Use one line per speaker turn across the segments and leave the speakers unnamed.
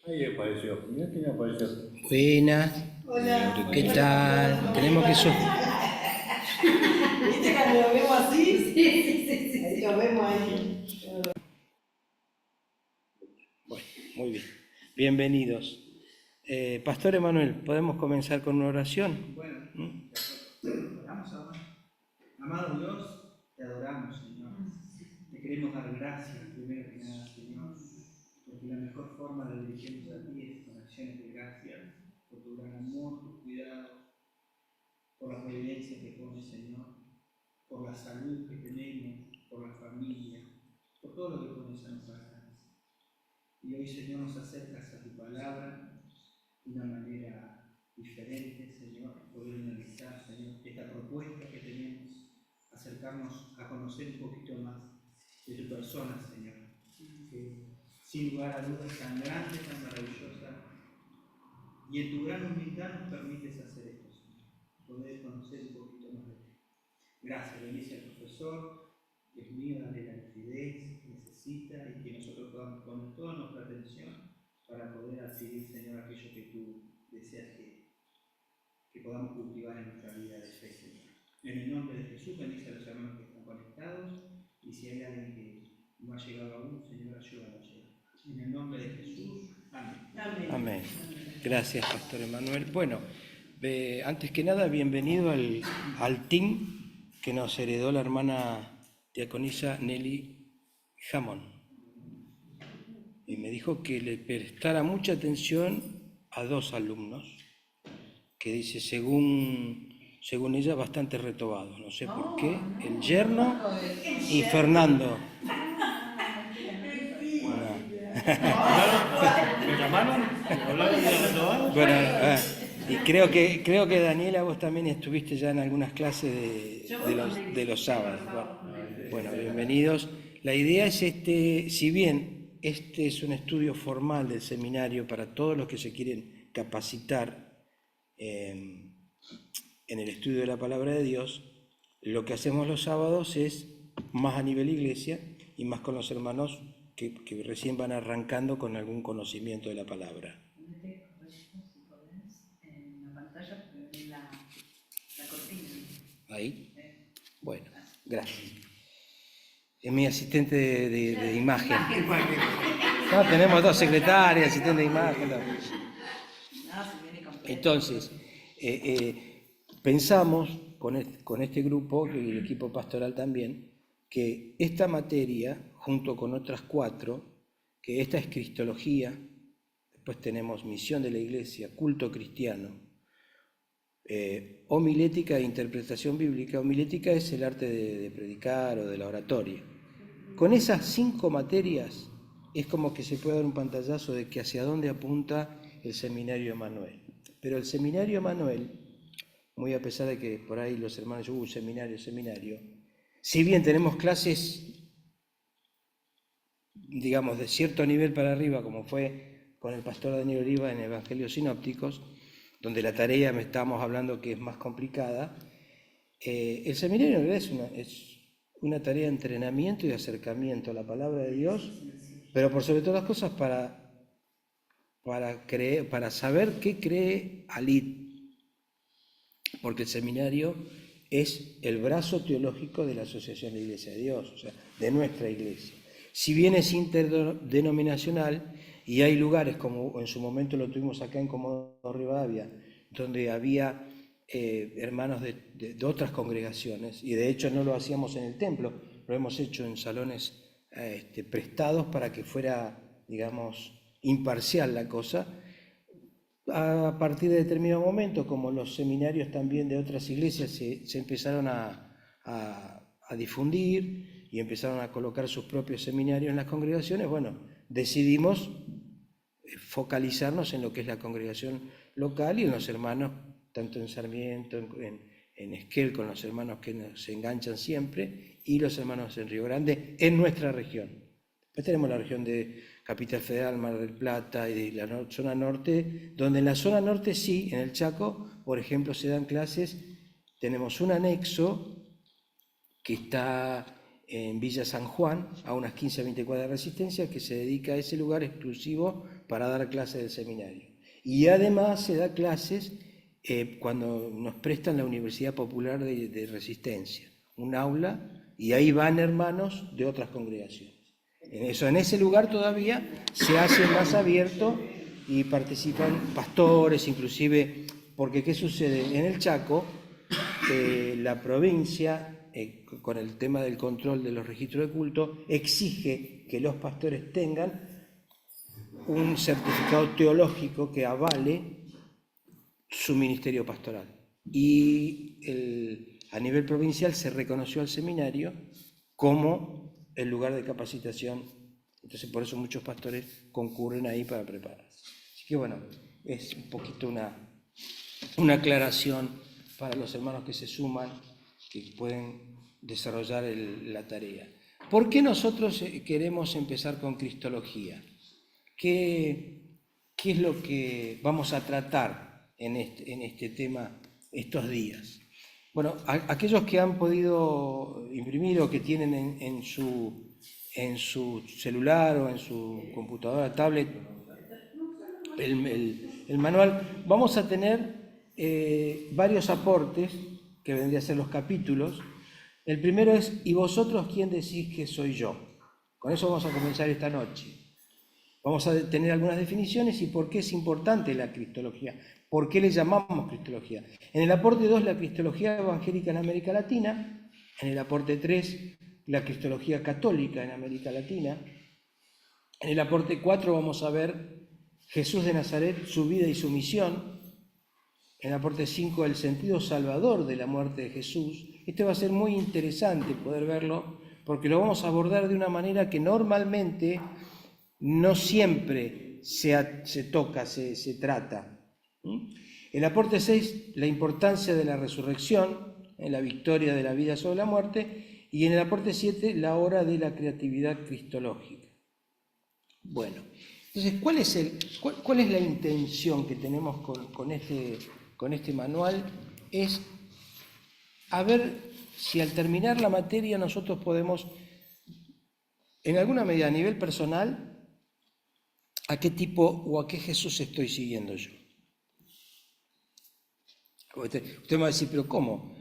Ahí apareció. Mirá quién apareció.
Buenas,
Hola.
¿qué tal? Tenemos que
¿Viste cuando lo vemos así? Sí. Ahí lo vemos ahí.
Bueno, muy bien. Bienvenidos. Pastor Emanuel, ¿podemos comenzar con una oración?
Bueno, oramos ahora. Amado Dios, te adoramos, Señor. Te queremos dar gracias, primero que nada, Señor, porque la mejor forma de dirigirnos a ti es con acciones de gracias, por tu gran amor, tu cuidado, por la providencia que pones, Señor, por la salud que tenemos, por la familia, por todo lo que pones a nuestras manos. Y hoy, Señor, nos acercas a tu palabra de una manera diferente, Señor, poder analizar, Señor, esta propuesta que tenemos, acercarnos a conocer un poquito más de tu persona, Señor, que sin lugar a dudas tan grande, tan maravillosa, y en tu gran humildad nos permites hacer esto, Señor, poder conocer un poquito más de ti. Gracias, bendice al profesor, Dios mío, dale la lucidez que necesita y que nosotros podamos poner toda nuestra atención para poder adquirir, Señor, aquello que tú deseas que podamos cultivar en nuestra vida de fe, Señor. En el nombre de Jesús, bendice a los hermanos que están conectados y si hay alguien que no ha llegado aún, Señor, ayúdalo a llegar. En el nombre de Jesús, amén.
Amén. Gracias, Pastor Emanuel. Bueno, antes que nada, bienvenido al team que nos heredó la hermana diaconisa Nelly Hammond. Y me dijo que le prestara mucha atención a dos alumnos, que dice, según ella, bastante retobados. No sé por qué. El yerno y Fernando.
¿Me llamaron? ¿Hablaron de los renovados?
Bueno, y creo que Daniela, vos también estuviste ya en algunas clases de los sábados. Bueno, bienvenidos. La idea es si bien este es un estudio formal del seminario para todos los que se quieren capacitar en el estudio de la palabra de Dios, lo que hacemos los sábados es más a nivel iglesia y más con los hermanos que recién van arrancando con algún conocimiento de la palabra.
En la pantalla ven la cortina.
Ahí. Bueno, gracias. Es mi asistente de imagen. No, tenemos dos secretarias, asistente de imagen. No. Entonces, pensamos con este grupo y el equipo pastoral también, que esta materia, junto con otras 4, que esta es Cristología, después tenemos Misión de la Iglesia, Culto Cristiano, homilética e interpretación bíblica. Homilética es el arte de predicar o de la oratoria. Con esas 5 materias es como que se puede dar un pantallazo de que hacia dónde apunta el Seminario Emanuel. Pero el Seminario Emanuel, muy a pesar de que por ahí los hermanos dicen, seminario, si bien tenemos clases, digamos, de cierto nivel para arriba, como fue con el pastor Daniel Oliva en Evangelios Sinópticos, donde la tarea me estábamos hablando que es más complicada, el seminario en realidad es una tarea de entrenamiento y de acercamiento a la palabra de Dios, pero por sobre todas las cosas para saber qué cree Alit, porque el seminario es el brazo teológico de la Asociación de Iglesia de Dios, o sea, de nuestra iglesia. Si bien es interdenominacional, y hay lugares, como en su momento lo tuvimos acá en Comodoro Rivadavia, donde había hermanos de otras congregaciones, y de hecho no lo hacíamos en el templo, lo hemos hecho en salones prestados para que fuera, digamos, imparcial la cosa. A partir de determinado momento, como los seminarios también de otras iglesias se empezaron a difundir y empezaron a colocar sus propios seminarios en las congregaciones, bueno, decidimos focalizarnos en lo que es la congregación local y en los hermanos, tanto en Sarmiento, en Esquel, con los hermanos que nos enganchan siempre, y los hermanos en Río Grande, en nuestra región. Después tenemos la región de Capital Federal, Mar del Plata y de la zona norte, donde en la zona norte sí, en el Chaco, por ejemplo, se dan clases. Tenemos un anexo que está en Villa San Juan, a unas 15 a 20 cuadras de Resistencia, que se dedica a ese lugar exclusivo para dar clases del seminario. Y además se da clases cuando nos prestan la Universidad Popular de Resistencia, un aula, y ahí van hermanos de otras congregaciones. En ese lugar todavía se hace más abierto y participan pastores, inclusive, porque ¿qué sucede? En el Chaco, la provincia, con el tema del control de los registros de culto, exige que los pastores tengan un certificado teológico que avale su ministerio pastoral. Y a nivel provincial se reconoció al seminario como el lugar de capacitación. Entonces por eso muchos pastores concurren ahí para prepararse. Así que bueno, es un poquito una aclaración para los hermanos que se suman, que pueden desarrollar la tarea. ¿Por qué nosotros queremos empezar con Cristología? ¿Qué es lo que vamos a tratar en este tema estos días? Bueno, aquellos que han podido imprimir o que tienen en su celular o en su computadora, tablet, el manual, vamos a tener varios aportes que vendrían a ser los capítulos. El primero es: ¿y vosotros quién decís que soy yo? Con eso vamos a comenzar esta noche. Vamos a tener algunas definiciones y por qué es importante la cristología, por qué le llamamos cristología. En el aporte 2, la cristología evangélica en América Latina. En el aporte 3, la cristología católica en América Latina. En el aporte 4 vamos a ver Jesús de Nazaret, su vida y su misión. En el aporte 5, el sentido salvador de la muerte de Jesús. Este va a ser muy interesante poder verlo, porque lo vamos a abordar de una manera que normalmente no siempre se toca, se trata. El aporte 6, la importancia de la resurrección, en la victoria de la vida sobre la muerte. Y en el aporte 7, la hora de la creatividad cristológica. Bueno, entonces, ¿cuál es la intención que tenemos con este manual? Es a ver si al terminar la materia nosotros podemos, en alguna medida a nivel personal, a qué tipo o a qué Jesús estoy siguiendo yo. Usted me va a decir, pero ¿cómo?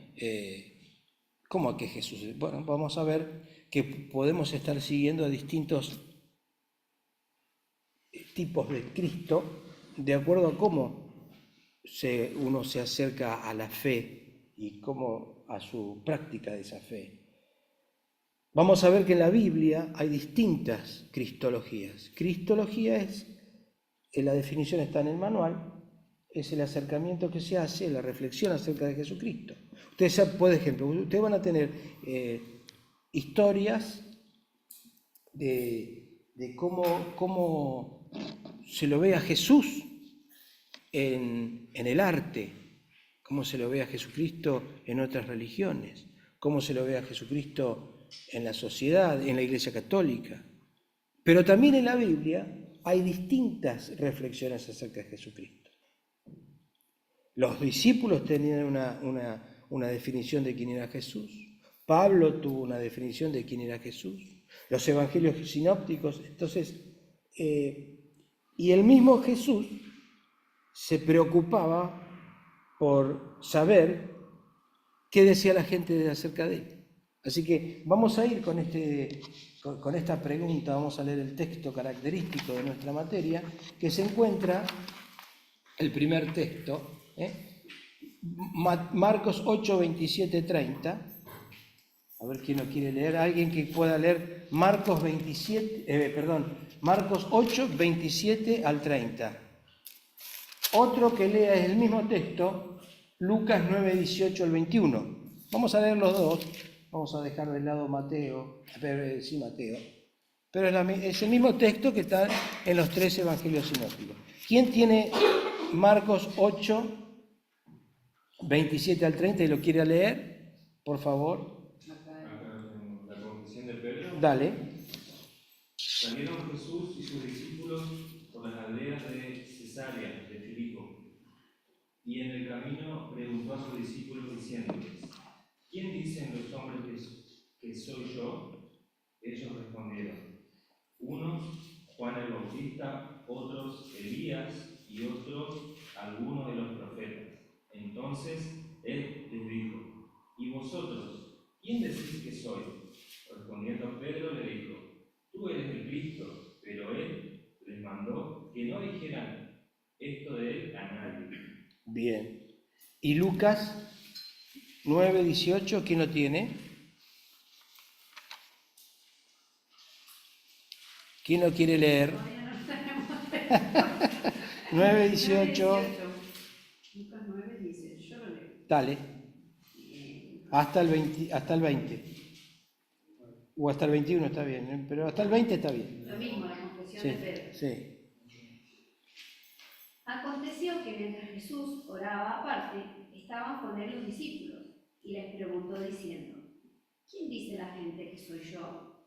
¿Cómo a qué Jesús? Bueno, vamos a ver que podemos estar siguiendo a distintos tipos de Cristo de acuerdo a cómo uno se acerca a la fe y cómo a su práctica de esa fe. Vamos a ver que en la Biblia hay distintas cristologías. Cristología es, la definición está en el manual, es el acercamiento que se hace, la reflexión acerca de Jesucristo. Ustedes, por ejemplo, ustedes van a tener historias de cómo se lo ve a Jesús en el arte, cómo se lo ve a Jesucristo en otras religiones, cómo se lo ve a Jesucristo en la sociedad, en la Iglesia Católica. Pero también en la Biblia hay distintas reflexiones acerca de Jesucristo. Los discípulos tenían una definición de quién era Jesús. Pablo tuvo una definición de quién era Jesús. Los evangelios sinópticos. Entonces, y el mismo Jesús se preocupaba por saber qué decía la gente acerca de él. Así que vamos a ir con esta pregunta, vamos a leer el texto característico de nuestra materia, que se encuentra, el primer texto, Marcos 8, 27, 30. A ver quién lo quiere leer. Alguien que pueda leer Marcos 8, 27 al 30. Otro que lea el mismo texto, Lucas 9, 18 al 21. Vamos a leer los dos. Vamos a dejar de lado Mateo, pero es el mismo texto que está en los 3 evangelios sinópticos. ¿Quién tiene Marcos 8, 27 al 30 y lo quiere leer? Por favor.
La confesión de Pedro.
Dale.
Salieron Jesús y sus discípulos por las aldeas de Cesarea de Filipo, y en el camino preguntó a sus discípulos diciéndoles: ¿quién dicen los hombres ¿qué soy yo? Ellos respondieron, unos Juan el Bautista, otros Elías y otros algunos de los profetas. Entonces él les dijo, ¿y vosotros, quién decís que soy? Respondiendo Pedro le dijo, tú eres el Cristo, pero él les mandó que no dijeran esto de él a nadie.
Bien. ¿Y Lucas 9:18, quién lo tiene? ¿Quién lo quiere leer?
Todavía no tenemos
9:18.
Lucas 9 dice, yo lo leo.
Dale. Hasta el 20. O hasta el 21 está bien, ¿eh? Pero hasta el 20 está bien.
Lo mismo, la confesión
Sí,
de Pedro.
sí.
Aconteció que mientras Jesús oraba aparte, estaban con él los discípulos, y les preguntó diciendo, ¿quién dice la gente que soy yo?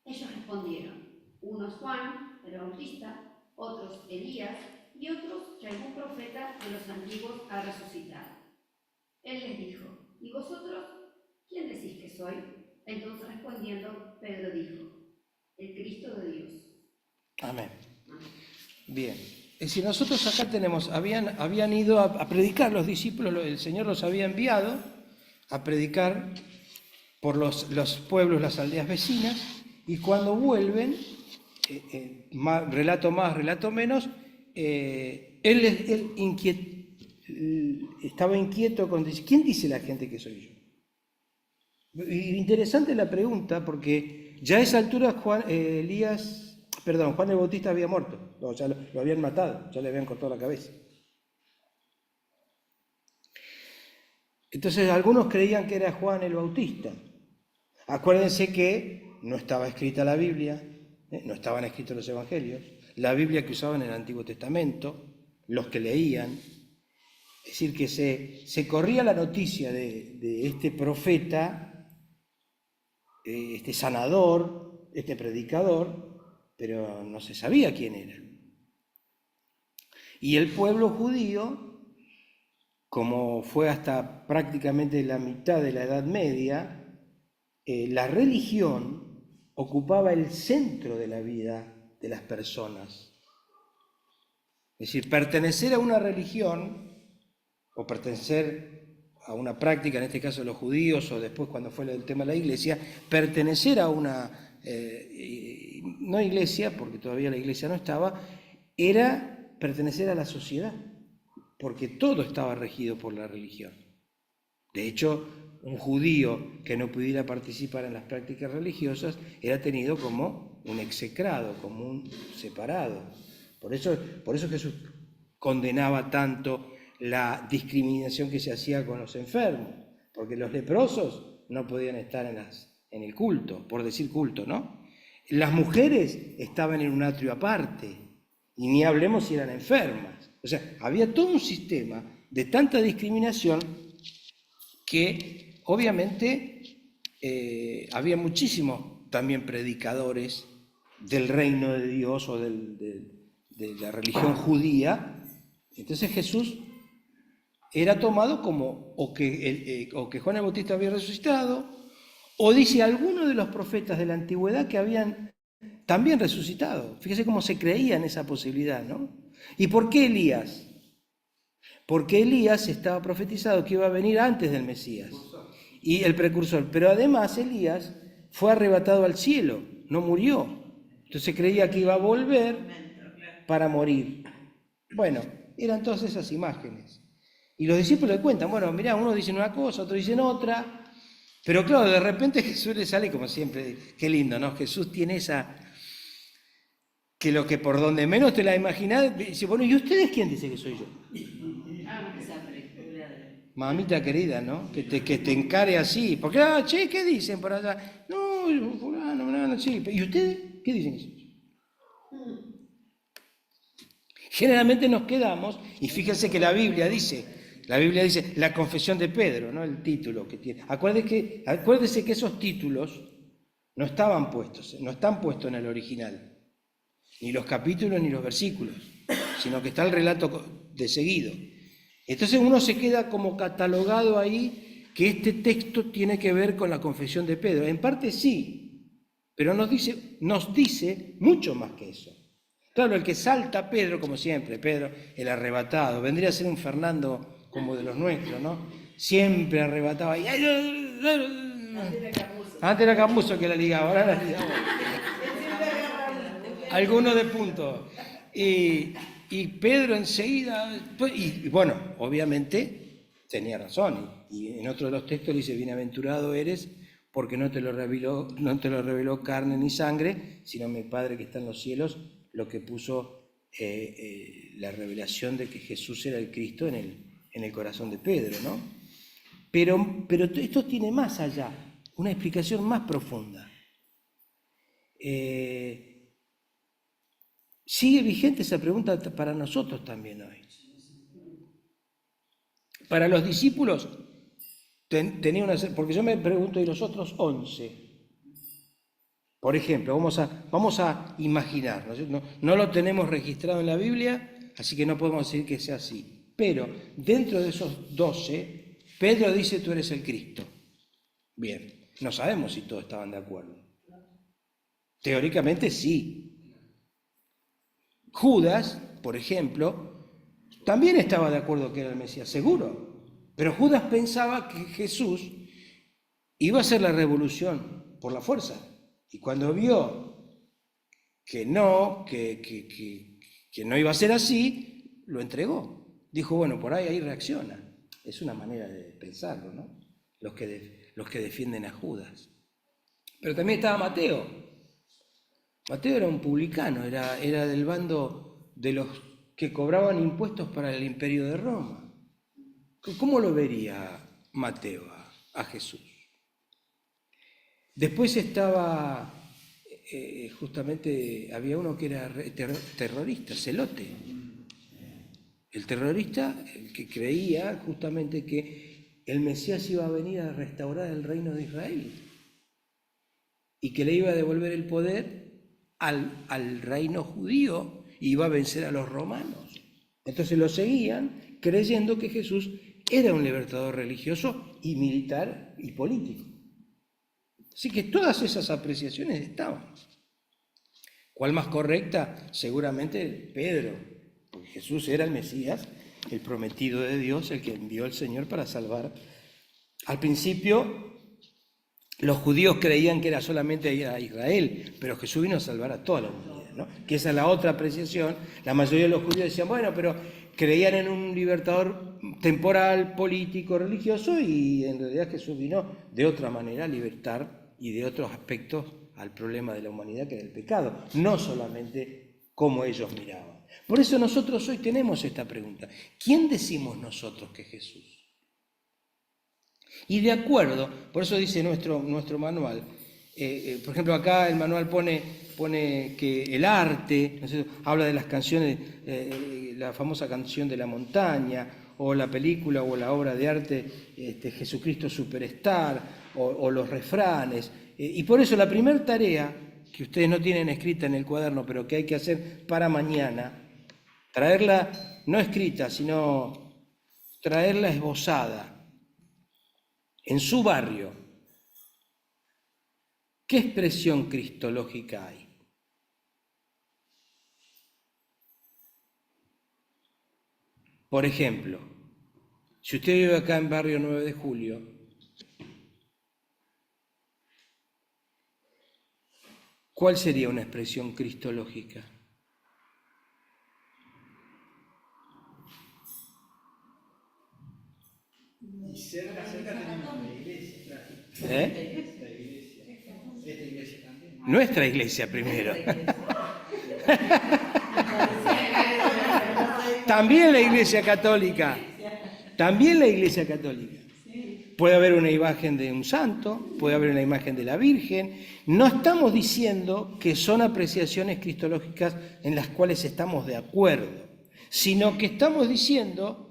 Ellos respondieron, unos Juan el Bautista, otros Elías, y otros que algún profeta de los antiguos ha resucitado. Él les dijo, ¿y vosotros quién decís que soy? Entonces respondiendo, Pedro dijo, el Cristo de Dios.
Amén. Bien. Es decir, nosotros acá tenemos, habían ido a predicar los discípulos, el Señor los había enviado a predicar por los pueblos, las aldeas vecinas, y cuando vuelven, relato más, relato menos, él estaba inquieto con decir, ¿quién dice la gente que soy yo? Interesante la pregunta, porque ya a esa altura Juan el Bautista había muerto, ya lo habían matado, ya le habían cortado la cabeza. Entonces algunos creían que era Juan el Bautista. Acuérdense que no estaba escrita la Biblia, no estaban escritos los evangelios, la Biblia que usaban en el Antiguo Testamento, los que leían. Es decir, que se corría la noticia de este profeta, este sanador, este predicador, pero no se sabía quién era. Y el pueblo judío, como fue hasta prácticamente la mitad de la Edad Media, la religión ocupaba el centro de la vida de las personas. Es decir, pertenecer a una religión o pertenecer a una práctica, en este caso los judíos, o después cuando fue el tema de la iglesia, pertenecer a una, no iglesia, porque todavía la iglesia no estaba, era pertenecer a la sociedad, porque todo estaba regido por la religión. De hecho, un judío que no pudiera participar en las prácticas religiosas era tenido como un execrado, como un separado. Por eso Jesús condenaba tanto la discriminación que se hacía con los enfermos, porque los leprosos no podían estar en el culto, por decir culto, ¿no? Las mujeres estaban en un atrio aparte, y ni hablemos si eran enfermas. O sea, había todo un sistema de tanta discriminación que obviamente había muchísimos también predicadores del reino de Dios o de la religión judía. Entonces Jesús era tomado como o que Juan el Bautista había resucitado, o dice alguno de los profetas de la antigüedad que habían también resucitado. Fíjese cómo se creía en esa posibilidad, ¿no? ¿Y por qué Elías? Porque Elías estaba profetizado que iba a venir antes del Mesías, y el precursor. Pero además Elías fue arrebatado al cielo, no murió. Entonces creía que iba a volver para morir. Bueno, eran todas esas imágenes. Y los discípulos le cuentan, bueno, mirá, unos dicen una cosa, otros dicen otra. Pero claro, de repente Jesús le sale como siempre, qué lindo, ¿no? Jesús tiene esa, que lo que por donde menos te la imaginás, dice, bueno, ¿y ustedes quién dice que soy yo? Mamita querida, ¿no? Que te encare así, porque, che, ¿qué dicen por allá? No, fulano, sí, ¿y ustedes qué dicen que soy yo? Generalmente nos quedamos, y fíjense que la Biblia dice la confesión de Pedro, ¿no? El título que tiene. Acuérdese que esos títulos no estaban puestos, no están puestos en el original, ni los capítulos ni los versículos, sino que está el relato de seguido. Entonces uno se queda como catalogado ahí, que este texto tiene que ver con la confesión de Pedro. En parte sí, pero nos dice mucho más que eso. Claro, el que salta a Pedro, como siempre, Pedro el arrebatado, vendría a ser un Fernando como de los nuestros, ¿no? Siempre arrebataba. Antes era Camuso que la ligaba, ahora la ligamos. Alguno de punto. Y Pedro enseguida, y bueno, obviamente tenía razón. Y en otro de los textos dice, bienaventurado eres porque no te lo reveló carne ni sangre, sino mi Padre que está en los cielos, lo que puso la revelación de que Jesús era el Cristo en el corazón de Pedro, ¿no? Pero esto tiene más allá, una explicación más profunda. Sigue vigente esa pregunta para nosotros también hoy. Para los discípulos tenía porque yo me pregunto, ¿y los otros 11? Por ejemplo, vamos a imaginar, no lo tenemos registrado en la Biblia, así que no podemos decir que sea así. Pero dentro de esos 12, Pedro dice, tú eres el Cristo. Bien, no sabemos si todos estaban de acuerdo. Teóricamente sí. Judas, por ejemplo, también estaba de acuerdo que era el Mesías, seguro. Pero Judas pensaba que Jesús iba a hacer la revolución por la fuerza. Y cuando vio que no iba a ser así, lo entregó. Dijo, bueno, por ahí reacciona. Es una manera de pensarlo, ¿no? Los que defienden a Judas. Pero también estaba Mateo. Mateo era un publicano, era del bando de los que cobraban impuestos para el imperio de Roma. ¿Cómo lo vería Mateo a Jesús? Después estaba, justamente, había uno que era terrorista, Celote. El terrorista, el que creía justamente que el Mesías iba a venir a restaurar el reino de Israel y que le iba a devolver el poder al reino judío y iba a vencer a los romanos. Entonces lo seguían creyendo que Jesús era un libertador religioso y militar y político. Así que todas esas apreciaciones estaban. ¿Cuál más correcta? Seguramente Pedro, porque Jesús era el Mesías, el prometido de Dios, el que envió el Señor para salvar. Al principio, los judíos creían que era solamente a Israel, pero Jesús vino a salvar a toda la humanidad, ¿no? Que esa es la otra apreciación. La mayoría de los judíos decían, bueno, pero creían en un libertador temporal, político, religioso, y en realidad Jesús vino de otra manera a libertar y de otros aspectos al problema de la humanidad, que era el pecado, no solamente como ellos miraban. Por eso nosotros hoy tenemos esta pregunta. ¿Quién decimos nosotros que es Jesús? Y de acuerdo, por eso dice nuestro manual, por ejemplo acá el manual pone que el arte, ¿no es cierto?, habla de las canciones, la famosa canción de la montaña, o la película o la obra de arte Jesucristo Superstar, o los refranes. Y por eso la primera tarea, que ustedes no tienen escrita en el cuaderno, pero que hay que hacer para mañana, traerla no escrita, sino traerla esbozada en su barrio. ¿Qué expresión cristológica hay? Por ejemplo, si usted vive acá en barrio 9 de Julio, ¿cuál sería una expresión cristológica?
Y cerca tenemos la iglesia, claro.
¿Eh?
La iglesia. Esta iglesia también.
Nuestra iglesia primero. También la iglesia católica. También la iglesia católica. Puede haber una imagen de un santo, puede haber una imagen de la Virgen. No estamos diciendo que son apreciaciones cristológicas en las cuales estamos de acuerdo, sino que estamos diciendo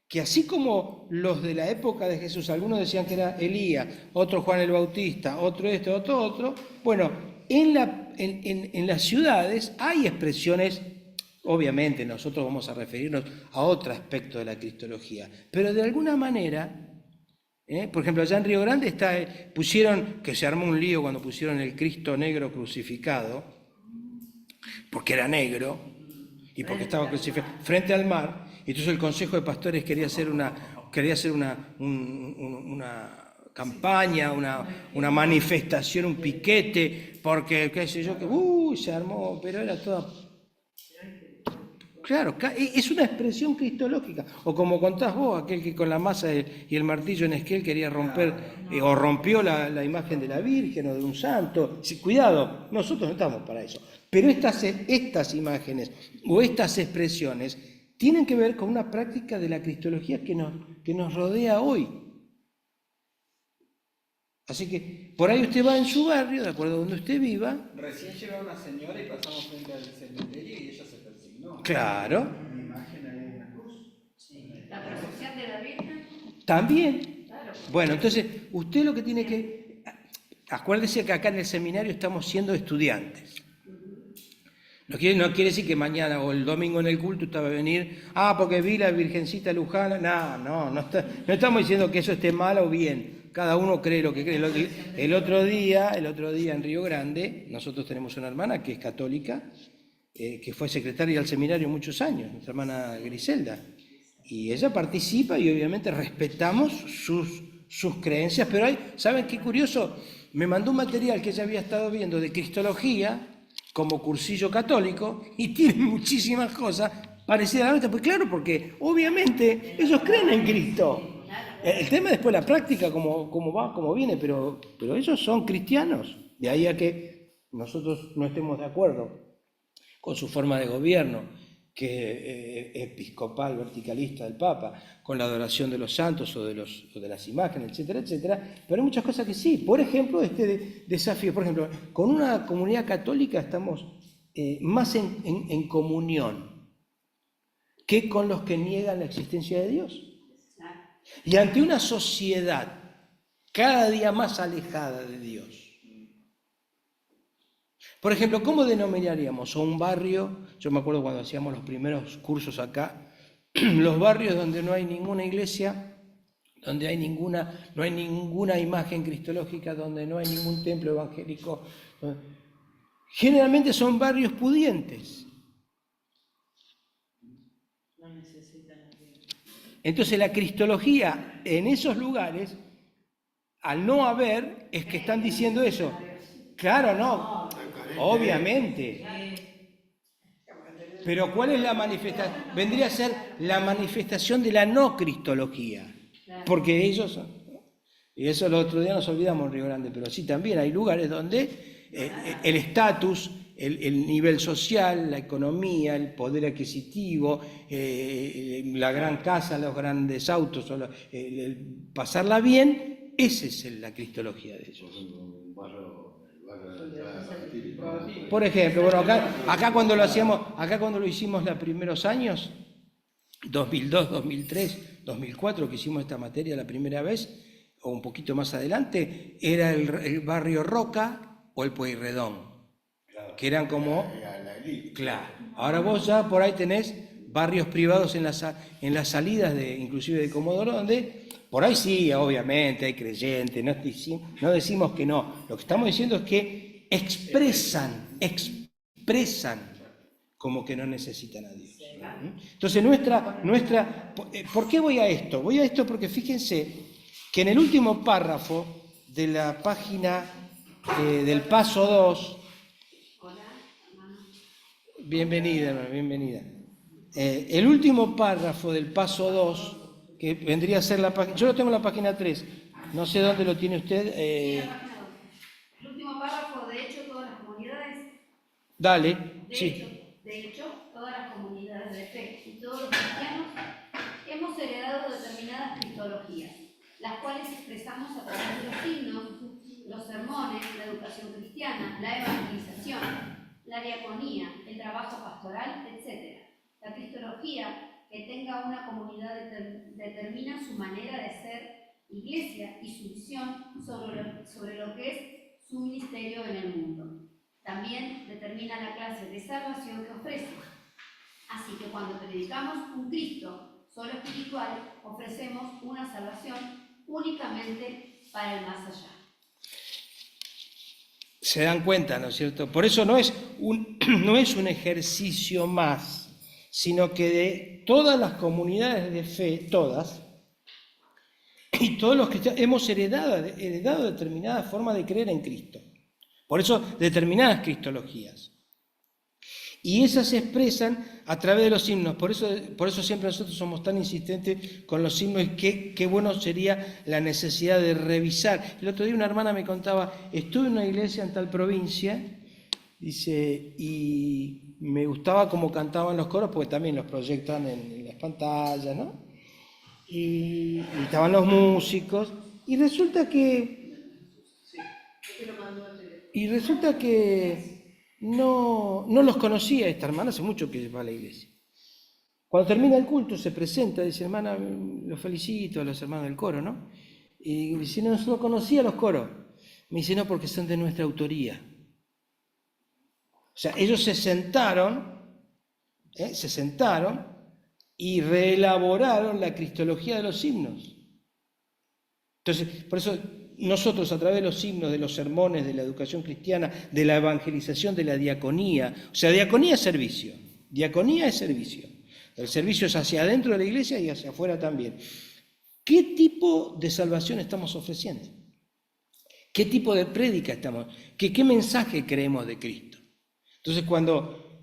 que así como los de la época de Jesús, algunos decían que era Elías, otro Juan el Bautista, otro esto, otro, bueno, en las ciudades hay expresiones, obviamente nosotros vamos a referirnos a otro aspecto de la cristología, pero de alguna manera Por ejemplo, allá en Río Grande pusieron, que se armó un lío cuando pusieron el Cristo negro crucificado, porque era negro y porque estaba crucificado frente al mar. Y entonces el Consejo de Pastores quería hacer una campaña, una manifestación, un piquete, porque qué sé yo, que se armó, pero era toda... Claro, es una expresión cristológica, o como contás vos, aquel que con la masa y el martillo en Esquel quería romper, o rompió la imagen de la Virgen o de un santo. Sí, cuidado, nosotros no estamos para eso, pero estas imágenes o estas expresiones tienen que ver con una práctica de la cristología que nos rodea hoy. Así que por ahí usted va en su barrio, de acuerdo a donde usted viva.
Recién llegó una señora y pasamos frente al cementerio y ella se persignó.
Claro.
Una imagen ahí en la cruz.
La procesión de la Virgen.
También.
Claro.
Bueno, entonces, usted lo que tiene que... Acuérdese que acá en el seminario estamos siendo estudiantes. No quiere decir que mañana o el domingo en el culto usted va a venir, porque vi la Virgencita Lujana. No estamos diciendo que eso esté mal o bien. Cada uno cree lo que cree. El otro día en Río Grande, nosotros tenemos una hermana que es católica, que fue secretaria del seminario muchos años, nuestra hermana Griselda. Y ella participa y obviamente respetamos sus creencias, pero ¿saben qué curioso? Me mandó un material que ella había estado viendo de cristología, como cursillo católico, y tiene muchísimas cosas parecidas a la nuestra, pues claro, porque obviamente ellos creen en Cristo. El tema es después la práctica, cómo va, cómo viene, pero ellos son cristianos. De ahí a que nosotros no estemos de acuerdo con su forma de gobierno, que es episcopal, verticalista del Papa, con la adoración de los santos o de las imágenes, etcétera, etcétera, pero hay muchas cosas que sí. Por ejemplo, este desafío, por ejemplo, con una comunidad católica estamos más en comunión que con los que niegan la existencia de Dios. Y ante una sociedad cada día más alejada de Dios. Por ejemplo, ¿cómo denominaríamos a un barrio? Yo me acuerdo cuando hacíamos los primeros cursos acá, los barrios donde no hay ninguna iglesia, donde no hay ninguna imagen cristológica, donde no hay ningún templo evangélico. Generalmente son barrios pudientes. Entonces la cristología en esos lugares, al no haber, es que están diciendo eso. Claro, no, obviamente. Pero ¿cuál es la manifestación? Vendría a ser la manifestación de la no cristología. Porque ellos, y eso el otro día nos olvidamos en Río Grande, pero sí también hay lugares donde el estatus, el nivel social, la economía, el poder adquisitivo, la gran casa, los grandes autos, el pasarla bien, esa es la cristología de ellos. Por ejemplo, bueno, acá cuando lo hicimos los primeros años, 2002, 2003, 2004, que hicimos esta materia la primera vez, o un poquito más adelante, era el barrio Roca o el Pueyrredón, que eran como... Claro, ahora vos ya por ahí tenés barrios privados en las salidas inclusive de Comodoro, donde por ahí sí, obviamente, hay creyentes, no decimos que no. Lo que estamos diciendo es que expresan como que no necesitan a Dios. Entonces ¿por qué voy a esto? Voy a esto porque fíjense que en el último párrafo de la página del paso 2, bienvenida, hermano, bienvenida. El último párrafo del paso 2, que vendría a ser la página... Yo lo tengo en la página 3, no sé dónde lo tiene usted.
El último párrafo, de hecho, todas las comunidades...
Dale, sí.
De hecho, todas las comunidades de fe y todos los cristianos hemos heredado determinadas cristologías, las cuales expresamos a través de los signos, los sermones, la educación cristiana, la evangelización, la diaconía, el trabajo pastoral, etc. La cristología que tenga una comunidad determina su manera de ser iglesia y su visión sobre lo que es su ministerio en el mundo. También determina la clase de salvación que ofrece. Así que cuando predicamos un Cristo solo espiritual, ofrecemos una salvación únicamente para el más allá.
Se dan cuenta, ¿no es cierto? Por eso no es un ejercicio más, sino que de todas las comunidades de fe, todas, y todos los cristianos hemos heredado determinada forma de creer en Cristo. Por eso determinadas cristologías. Y esas se expresan a través de los himnos. Por eso siempre nosotros somos tan insistentes con los himnos y qué bueno sería la necesidad de revisar. El otro día una hermana me contaba, estuve en una iglesia en tal provincia, dice, y me gustaba cómo cantaban los coros, porque también los proyectan en las pantallas, ¿no? Y estaban los músicos, y resulta que no los conocía esta hermana, hace mucho que va a la iglesia. Cuando termina el culto se presenta, dice, hermana, los felicito a los hermanos del coro, ¿no? Y dice, no conocía los coros. Me dice, no, porque son de nuestra autoría. O sea, ellos se sentaron y reelaboraron la cristología de los himnos. Entonces, por eso nosotros a través de los himnos, de los sermones, de la educación cristiana, de la evangelización, de la diaconía, o sea, diaconía es servicio, el servicio es hacia adentro de la iglesia y hacia afuera también. ¿Qué tipo de salvación estamos ofreciendo? ¿Qué tipo de prédica estamos? ¿Qué mensaje creemos de Cristo? Entonces, cuando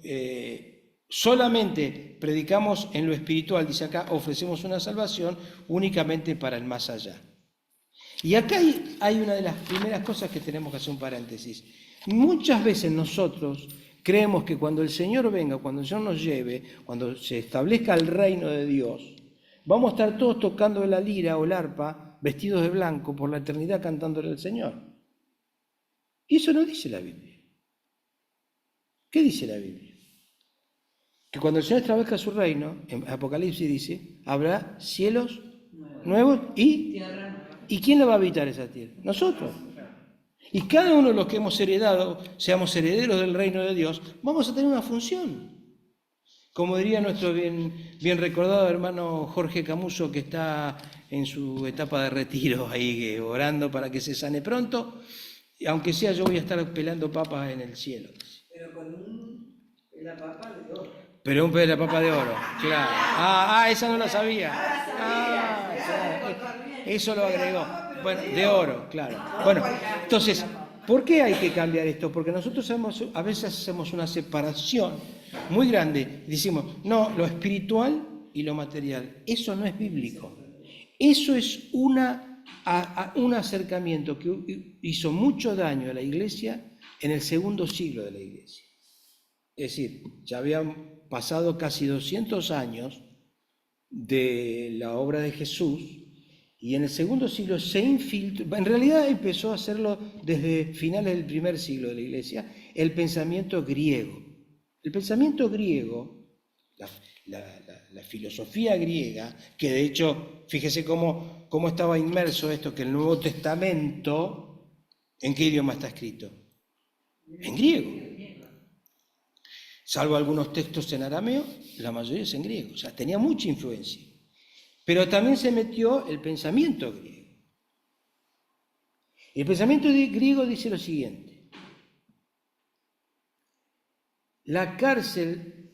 solamente predicamos en lo espiritual, dice acá, ofrecemos una salvación únicamente para el más allá. Y acá hay una de las primeras cosas que tenemos que hacer un paréntesis. Muchas veces nosotros creemos que cuando el Señor venga, cuando el Señor nos lleve, cuando se establezca el reino de Dios, vamos a estar todos tocando la lira o el arpa, vestidos de blanco, por la eternidad cantándole al Señor. Y eso no dice la Biblia. ¿Qué dice la Biblia? Que cuando el Señor establezca su reino, en Apocalipsis dice, habrá cielos nuevos ¿y quién la va a habitar esa tierra? Nosotros. Y cada uno de los que hemos heredado, seamos herederos del reino de Dios, vamos a tener una función. Como diría nuestro bien recordado hermano Jorge Camuso, que está en su etapa de retiro ahí orando para que se sane pronto, aunque sea yo voy a estar pelando papas en el cielo.
Pero con un pelapapa de oro.
Pero un pelapapa de oro, claro. Esa no la sabía. Eso lo agregó. Bueno, de oro, claro. Bueno, entonces, ¿por qué hay que cambiar esto? Porque nosotros a veces hacemos una separación muy grande. Decimos, no, lo espiritual y lo material. Eso no es bíblico. Eso es un acercamiento que hizo mucho daño a la iglesia en el segundo siglo de la iglesia. Es decir, ya habían pasado casi 200 años de la obra de Jesús, y en el segundo siglo se infiltró, en realidad empezó a hacerlo desde finales del primer siglo de la iglesia, el pensamiento griego. El pensamiento griego, la filosofía griega, que de hecho, fíjese cómo estaba inmerso esto, que el Nuevo Testamento, ¿en qué idioma está escrito? En griego. Salvo algunos textos en arameo, la mayoría es en griego, o sea, tenía mucha influencia. Pero también se metió el pensamiento griego. Y el pensamiento griego dice lo siguiente: la cárcel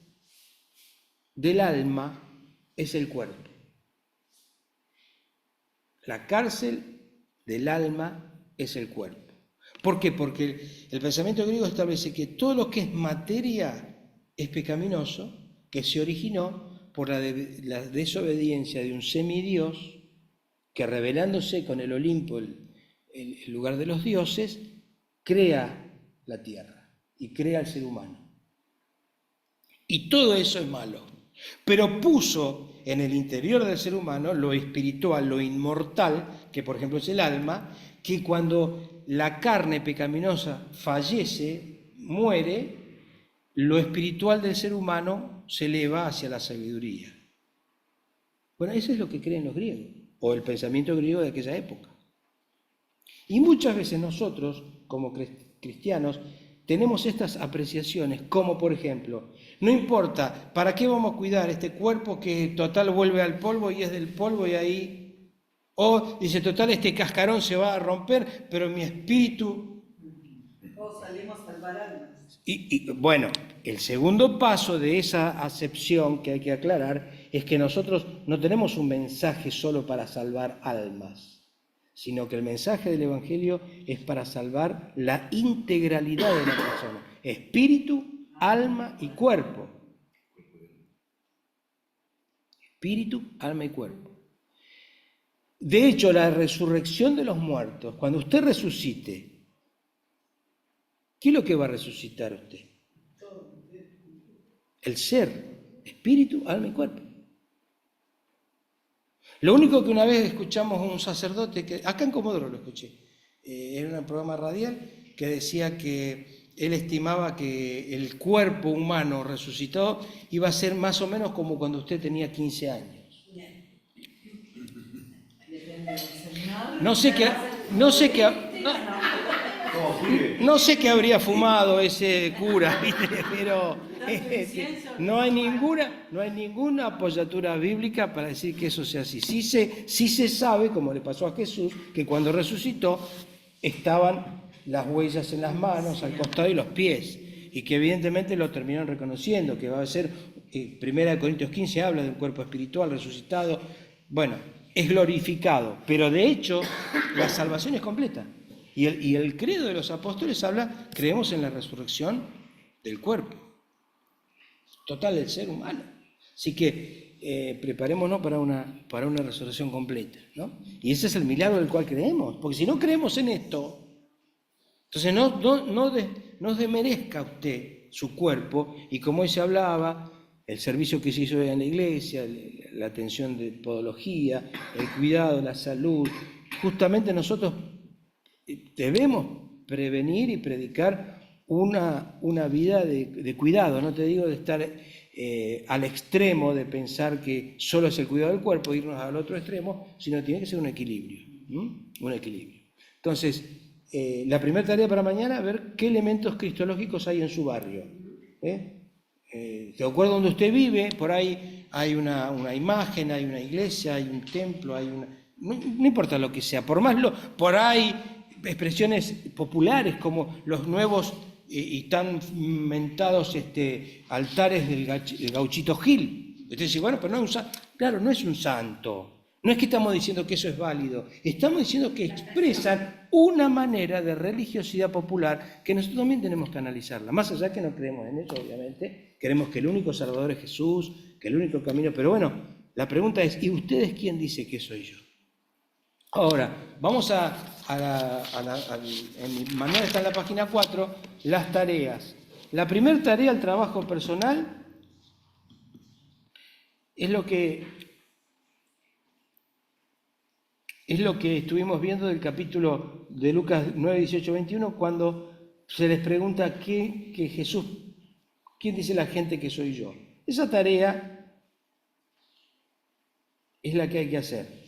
del alma es el cuerpo. La cárcel del alma es el cuerpo. ¿Por qué? Porque el pensamiento griego establece que todo lo que es materia es pecaminoso, que se originó por la desobediencia de un semidios que, rebelándose con el Olimpo, el lugar de los dioses, crea la tierra y crea al ser humano. Y todo eso es malo, pero puso en el interior del ser humano lo espiritual, lo inmortal, que por ejemplo es el alma, que cuando la carne pecaminosa fallece, muere, lo espiritual del ser humano se eleva hacia la sabiduría. Bueno, eso es lo que creen los griegos, o el pensamiento griego de aquella época. Y muchas veces nosotros, como cristianos, tenemos estas apreciaciones, como por ejemplo, no importa, ¿para qué vamos a cuidar este cuerpo que total vuelve al polvo y es del polvo y ahí O dice, total, este cascarón se va a romper, pero mi espíritu...
O salimos a salvar almas.
Y bueno, el segundo paso de esa acepción que hay que aclarar es que nosotros no tenemos un mensaje solo para salvar almas, sino que el mensaje del Evangelio es para salvar la integralidad de la persona, espíritu, alma y cuerpo. Espíritu, alma y cuerpo. De hecho, la resurrección de los muertos, cuando usted resucite, ¿qué es lo que va a resucitar usted? El ser, espíritu, alma y cuerpo. Lo único que una vez escuchamos a un sacerdote, que acá en Comodoro lo escuché, en un programa radial, que decía que él estimaba que el cuerpo humano resucitado iba a ser más o menos como cuando usted tenía 15 años. No sé qué habría fumado ese cura, ¿viste? Pero no hay ninguna apoyatura bíblica para decir que eso sea así. Sí se sabe, como le pasó a Jesús, que cuando resucitó estaban las huellas en las manos, al costado y los pies, y que evidentemente lo terminaron reconociendo, que va a ser, 1 Corintios 15 habla del cuerpo espiritual resucitado, bueno, es glorificado, pero de hecho la salvación es completa. Y el credo de los apóstoles habla, creemos en la resurrección del cuerpo, total del ser humano. Así que preparémonos para una resurrección completa, ¿no? Y ese es el milagro del cual creemos, porque si no creemos en esto, entonces no desmerezca usted su cuerpo, y como hoy se hablaba, el servicio que se hizo en la iglesia, la atención de podología, el cuidado, la salud, justamente nosotros debemos prevenir y predicar una vida de cuidado. No te digo de estar al extremo de pensar que solo es el cuidado del cuerpo, irnos al otro extremo, sino tiene que ser un equilibrio. Un equilibrio. Entonces, la primera tarea para mañana, ver qué elementos cristológicos hay en su barrio. De acuerdo a donde usted vive, por ahí hay una imagen, hay una iglesia, hay un templo, no importa lo que sea, por ahí expresiones populares como los nuevos y tan mentados altares del Gauchito Gil. Usted dice, bueno, pero no es un santo. Claro, no es un santo. No es que estamos diciendo que eso es válido, estamos diciendo que expresan una manera de religiosidad popular que nosotros también tenemos que analizarla. Más allá que no creemos en eso, obviamente, creemos que el único Salvador es Jesús, que el único camino, pero bueno, la pregunta es, ¿y ustedes quién dice que soy yo? Ahora, vamos en mi manual está en la página 4, las tareas. La primera tarea, el trabajo personal, es lo que estuvimos viendo del capítulo de Lucas 9, 18, 21, cuando se les pregunta que Jesús, ¿quién dice la gente que soy yo? Esa tarea es la que hay que hacer.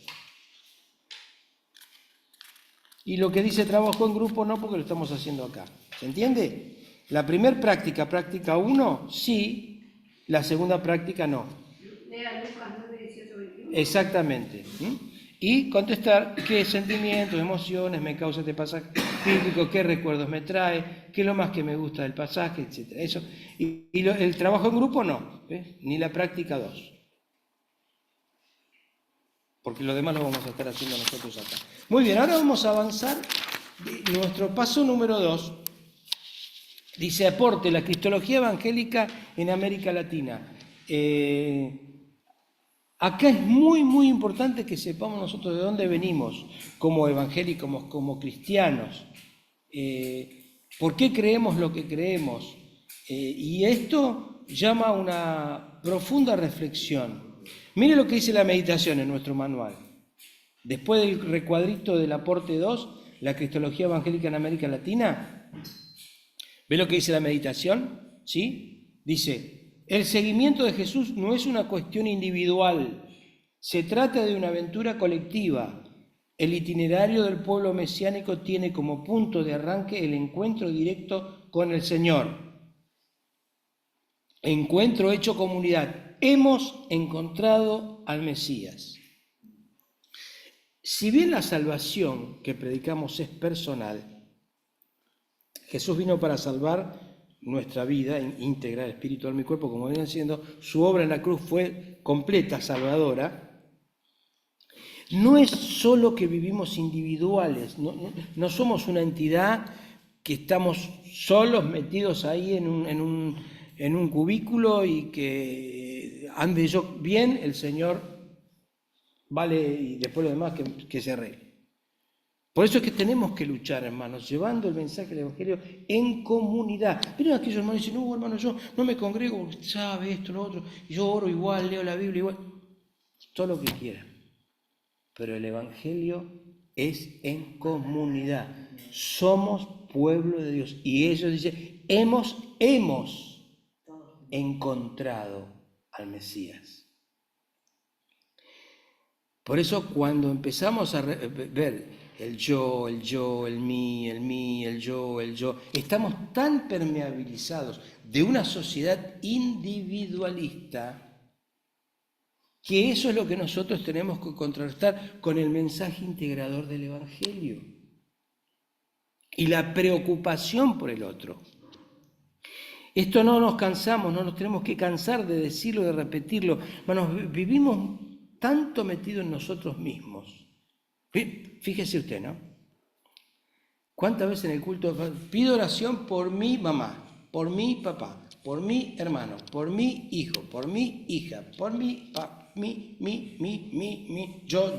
Y lo que dice trabajo en grupo no, porque lo estamos haciendo acá. ¿Se entiende? La primera práctica 1, sí, la segunda práctica no.
Lea Lucas 9, 18, 21.
Exactamente. Y contestar qué sentimientos, emociones me causa este pasaje bíblico, qué recuerdos me trae, qué es lo más que me gusta del pasaje, etc. Eso. El trabajo en grupo no, ni la práctica 2. Porque lo demás lo vamos a estar haciendo nosotros acá. Muy bien, ahora vamos a avanzar. Nuestro paso número 2 dice aporte la cristología evangélica en América Latina. Acá es muy, muy importante que sepamos nosotros de dónde venimos como evangélicos, como cristianos. ¿Por qué creemos lo que creemos? Y esto llama a una profunda reflexión. Mire lo que dice la meditación en nuestro manual. Después del recuadrito del aporte 2, la cristología evangélica en América Latina, ¿ve lo que dice la meditación? ¿Sí? Dice, el seguimiento de Jesús no es una cuestión individual, se trata de una aventura colectiva. El itinerario del pueblo mesiánico tiene como punto de arranque el encuentro directo con el Señor. Encuentro hecho comunidad. Hemos encontrado al Mesías. si bien la salvación que predicamos es personal, Jesús vino para salvar nuestra vida íntegra, el espíritu, alma y cuerpo, como viene siendo, su obra en la cruz fue completa, salvadora. No es solo que vivimos individuales, no somos una entidad que estamos solos metidos ahí en un cubículo y que ande yo bien, el Señor vale y después lo demás que se arregle. Por eso es que tenemos que luchar, hermanos, llevando el mensaje del Evangelio en comunidad. Pero aquellos hermanos dicen, no, hermano, yo no me congrego porque sabe esto, lo otro, yo oro igual, leo la Biblia igual, todo lo que quiera. Pero el Evangelio es en comunidad. Somos pueblo de Dios. Y ellos dicen, hemos encontrado al Mesías. Por eso cuando empezamos a ver el yo, el mí, el yo, estamos tan permeabilizados de una sociedad individualista que eso es lo que nosotros tenemos que contrastar con el mensaje integrador del Evangelio y la preocupación por el otro. Esto no nos cansamos, no nos tenemos que cansar de decirlo, de repetirlo. Hermanos, vivimos tanto metidos en nosotros mismos. Fíjese usted, ¿no? ¿Cuántas veces en el culto pido oración por mi mamá, por mi papá, por mi hermano, por mi hijo, por mi hija, por mi yo?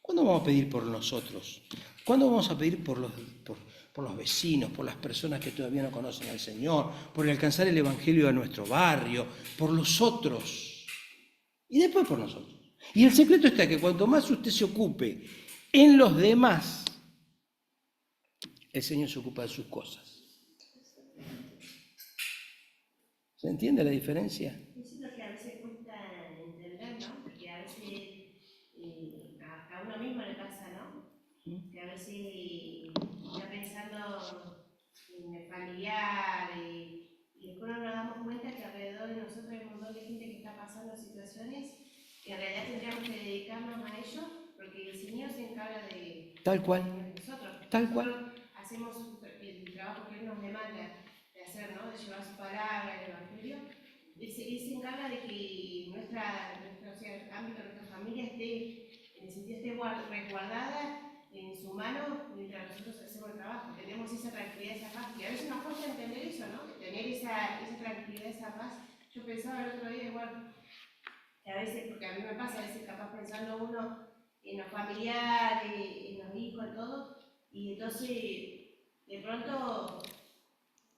¿Cuándo vamos a pedir por nosotros? ¿Cuándo vamos a pedir por los vecinos, por las personas que todavía no conocen al Señor, por alcanzar el Evangelio a nuestro barrio, por los otros? Y después por nosotros. Y el secreto está que cuanto más usted se ocupe en los demás, el Señor se ocupa de sus cosas. ¿Se entiende la diferencia?
Eso es lo que a veces cuesta entender, ¿no? Porque a veces a uno mismo le pasa, ¿no? Que a veces está pensando en el familiar y después nos damos cuenta que alrededor de nosotros hay un montón de gente que está pasando situaciones que en realidad tendríamos que dedicarnos a ellos porque el Señor se encarga de
Tal cual.
nosotros.
Tal cual.
Nosotros hacemos el trabajo que Él nos demanda de hacer, ¿no? De llevar su palabra, el Evangelio. Él se encarga de que nuestro ámbito, nuestra familia esté, en el sentido esté resguardada en su mano mientras nosotros hacemos el trabajo. Tenemos esa tranquilidad, esa paz. Y a veces nos cuesta entender eso, ¿no? Tener esa tranquilidad, esa paz. Yo pensaba el otro día igual, que a veces, porque a mí me pasa, a veces capaz pensando uno en los familiares, en los hijos, en todo, y entonces de pronto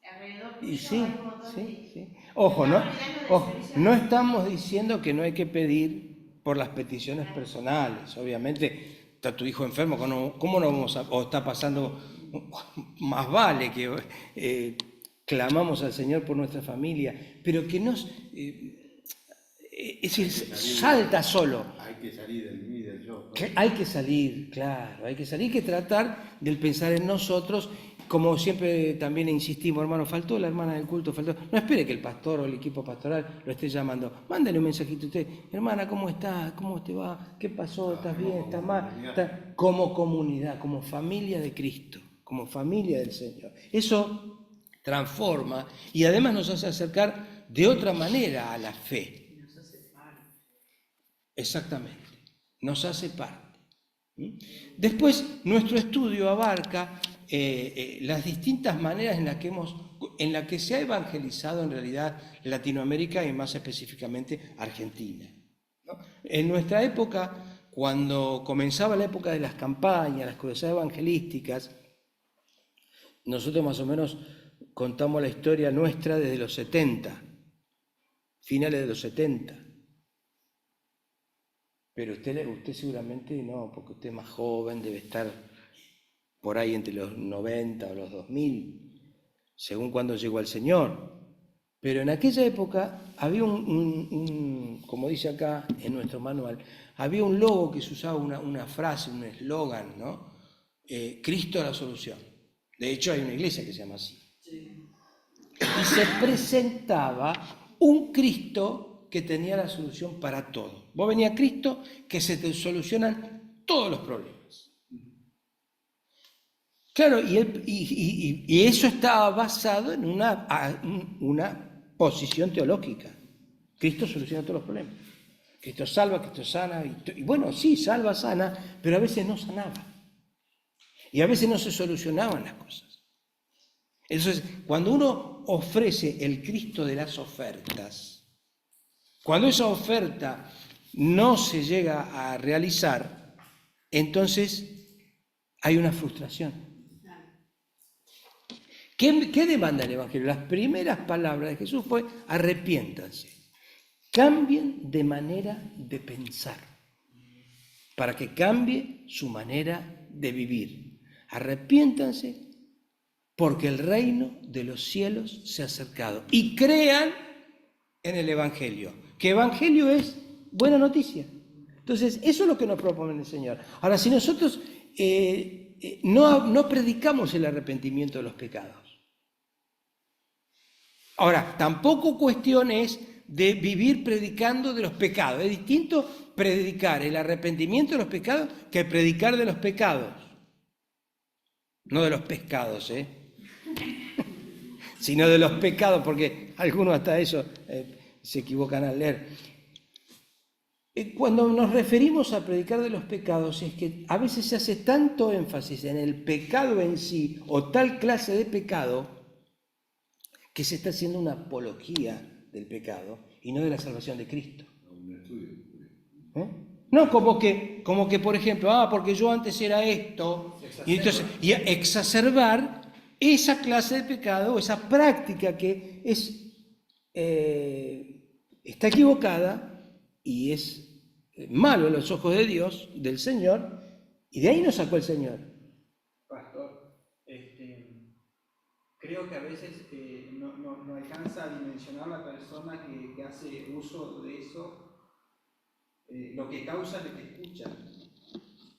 alrededor tuyo
Y sí,
hay un montón de...
sí. Ojo, no estamos diciendo que no hay que pedir por las peticiones personales. Obviamente, está tu hijo enfermo, ¿cómo no vamos a...? O está pasando, más vale que clamamos al Señor por nuestra familia, pero que nos... es decir, salta solo.
Hay que salir del mí, del yo.
Hay que salir, claro, hay que tratar del pensar en nosotros, como siempre también insistimos, hermano, faltó la hermana del culto, faltó. No espere que el pastor o el equipo pastoral lo esté llamando, mándale un mensajito a usted, hermana, ¿cómo estás? ¿Cómo te va? ¿Qué pasó? ¿Estás bien? ¿Estás mal? Como comunidad, como familia de Cristo, como familia del Señor. Eso transforma y además nos hace acercar de otra manera a la fe. Exactamente, nos hace parte. Después, nuestro estudio abarca las distintas maneras en las que se ha evangelizado en realidad Latinoamérica y más específicamente Argentina, ¿no? En nuestra época, cuando comenzaba la época de las campañas, las cruzadas evangelísticas, nosotros más o menos contamos la historia nuestra desde los 70, finales de los 70. Pero usted seguramente no, porque usted es más joven, debe estar por ahí entre los 90 o los 2000, según cuando llegó al Señor. Pero en aquella época había como dice acá en nuestro manual, había un logo que se usaba, una frase, un eslogan, ¿no? Cristo la solución. De hecho hay una iglesia que se llama así. Sí. Y se presentaba un Cristo que tenía la solución para todo. Vos venía a Cristo, que se te solucionan todos los problemas. Claro, y eso estaba basado en una posición teológica. Cristo soluciona todos los problemas. Cristo salva, Cristo sana. Y bueno, sí, salva, sana, pero a veces no sanaba. Y a veces no se solucionaban las cosas. Entonces, cuando uno ofrece el Cristo de las ofertas, cuando esa oferta no se llega a realizar, entonces hay una frustración. ¿Qué demanda el Evangelio? Las primeras palabras de Jesús fue: arrepiéntanse, cambien de manera de pensar, para que cambie su manera de vivir. Arrepiéntanse porque el reino de los cielos se ha acercado. Y crean en el Evangelio, que Evangelio es buena noticia. Entonces, eso es lo que nos propone el Señor. Ahora, si nosotros no predicamos el arrepentimiento de los pecados, ahora, tampoco cuestión es de vivir predicando de los pecados. Es distinto predicar el arrepentimiento de los pecados que predicar de los pecados. No de los pescados, sino de los pecados, porque algunos hasta eso se equivocan al leer. Cuando nos referimos a predicar de los pecados, es que a veces se hace tanto énfasis en el pecado en sí, o tal clase de pecado, que se está haciendo una apología del pecado y no de la salvación de Cristo. No, como que, por ejemplo, porque yo antes era esto, y entonces exacerbar esa clase de pecado, esa práctica que está equivocada y es malo a los ojos de Dios, del Señor, y de ahí nos sacó el Señor.
Pastor, creo que a veces no alcanza a dimensionar la persona que hace uso de eso, lo que causa el que escucha.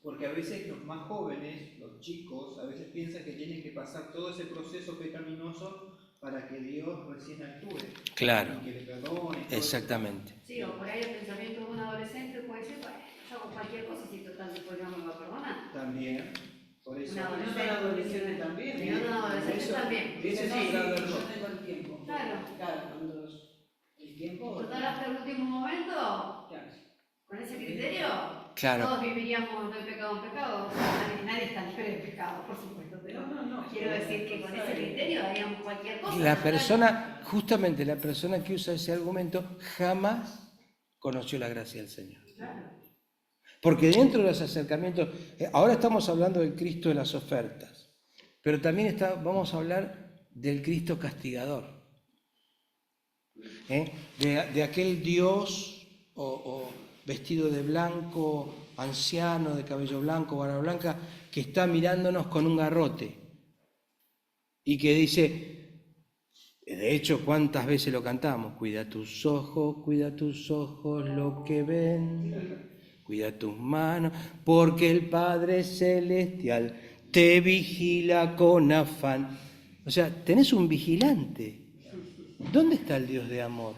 Porque a veces los más jóvenes, los chicos, a veces piensan que tienen que pasar todo ese proceso pecaminoso para que Dios recién actúe.
Claro.
Y que le perdone.
Exactamente.
Sí, o por ahí el pensamiento de un adolescente puede ser: bueno, yo hago cualquier cosa si total después no me va a perdonar.
También. Por eso.
Un adolescente también. Y un adolescente también.
Ese es un grave error.
Yo tengo el tiempo.
Claro.
Cuando el tiempo.
Total, hasta el último momento,
Claro.
con ese criterio,
Claro.
todos viviríamos de pecado en pecado. Nadie está libre de pecado, por supuesto, pero
No.
quiero decir que con ese criterio haríamos cualquier cosa.
La persona, justamente la persona que usa ese argumento, jamás conoció la gracia del Señor.
Claro.
Porque dentro de los acercamientos, ahora estamos hablando del Cristo de las ofertas, pero también vamos a hablar del Cristo castigador. De aquel Dios o vestido de blanco, anciano, de cabello blanco, barba blanca, que está mirándonos con un garrote y que dice, de hecho, ¿cuántas veces lo cantamos? Cuida tus ojos lo que ven, cuida tus manos, porque el Padre Celestial te vigila con afán. O sea, tenés un vigilante. ¿Dónde está el Dios de amor?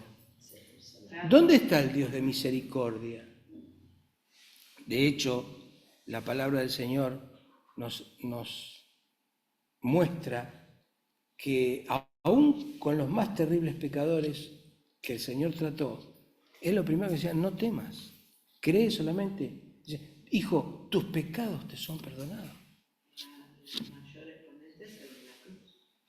¿Dónde está el Dios de misericordia? De hecho, la palabra del Señor nos muestra que aún con los más terribles pecadores que el Señor trató, es lo primero que decía: no temas, cree solamente. Dice: hijo, tus pecados te son perdonados.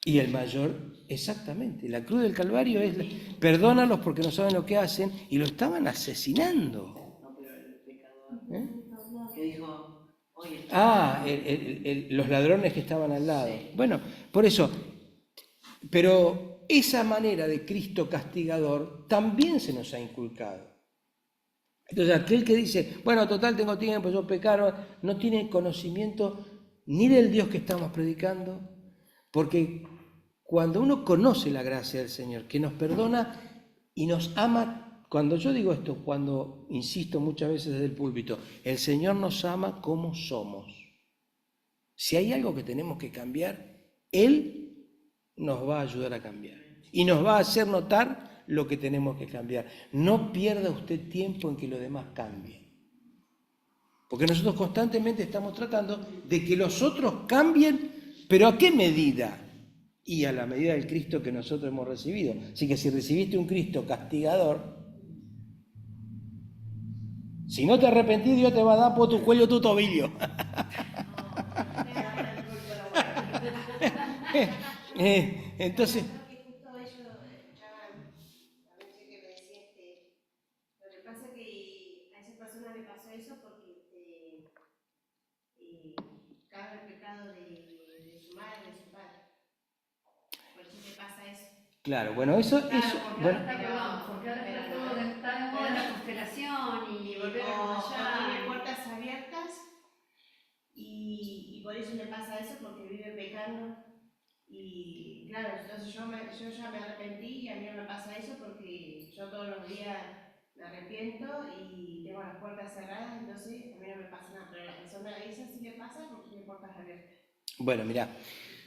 Y el mayor, exactamente, la cruz del Calvario es, perdónalos porque no saben lo que hacen, y lo estaban asesinando.
No, pero el pecador que dijo, oye,
Los ladrones que estaban al lado. Bueno, por eso, pero esa manera de Cristo castigador también se nos ha inculcado. Entonces, aquel que dice, bueno, total, tengo tiempo, yo pecaron, no tiene conocimiento ni del Dios que estamos predicando, porque cuando uno conoce la gracia del Señor, que nos perdona y nos ama, cuando yo digo esto, cuando insisto muchas veces desde el púlpito, el Señor nos ama como somos. Si hay algo que tenemos que cambiar, Él nos va a ayudar a cambiar y nos va a hacer notar lo que tenemos que cambiar. No pierda usted tiempo en que los demás cambien. Porque nosotros constantemente estamos tratando de que los otros cambien, pero ¿a qué medida? Y a la medida del Cristo que nosotros hemos recibido. Así que si recibiste un Cristo castigador, si no te arrepentís, Dios te va a dar por tu cuello tu tobillo. Entonces,
Creo que justo ellos escuchaban la noche que me decía lo que pasa que a esa persona le pasó eso porque carga el pecado de su madre, de su padre. Por eso te pasa eso.
claro, bueno, eso,
Claro, porque
bueno,
ahora está, porque ahora está todo está de moda la constelación y volver a
O tiene
allá.
puertas abiertas y por eso le pasa eso, porque vive pecando. Y claro, entonces yo ya me arrepentí y a mí no me pasa eso porque yo todos los días me arrepiento y tengo las puertas cerradas, entonces a mí no me pasa nada, pero a la persona esa sí le pasa porque tiene puertas abiertas.
bueno, mirá,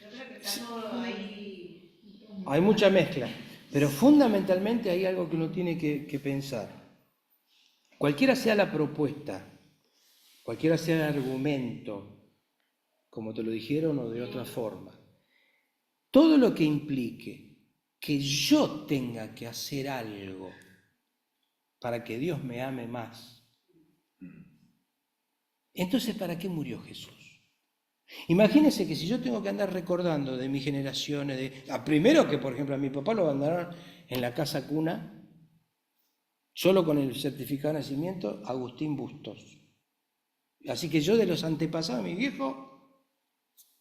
Yo creo que está todo ahí.
hay mucha mezcla, pero fundamentalmente hay algo que uno tiene que pensar. Cualquiera sea la propuesta, cualquiera sea el argumento, como te lo dijeron o de otra forma, todo lo que implique que yo tenga que hacer algo para que Dios me ame más, entonces ¿para qué murió Jesús? Imagínense que si yo tengo que andar recordando de mis generaciones, primero que por ejemplo a mi papá lo abandonaron en la casa cuna, solo con el certificado de nacimiento, Agustín Bustos. Así que yo de los antepasados de mi viejo,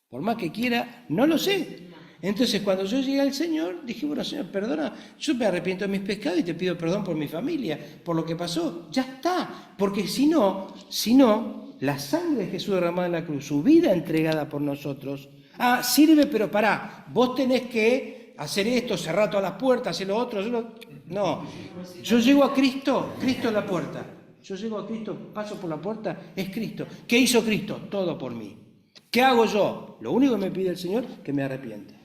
por más que quiera, no lo sé. Entonces cuando yo llegué al Señor, dije, bueno Señor, perdona, yo me arrepiento de mis pecados y te pido perdón por mi familia, por lo que pasó, ya está. Porque si no, la sangre de Jesús derramada en la cruz, su vida entregada por nosotros, sirve, pero pará, vos tenés que hacer esto, cerrar todas las puertas, hacer lo otro, no. Yo llego a Cristo, Cristo es la puerta. Yo llego a Cristo, paso por la puerta, es Cristo. ¿Qué hizo Cristo? Todo por mí. ¿Qué hago yo? Lo único que me pide el Señor, que me arrepienta.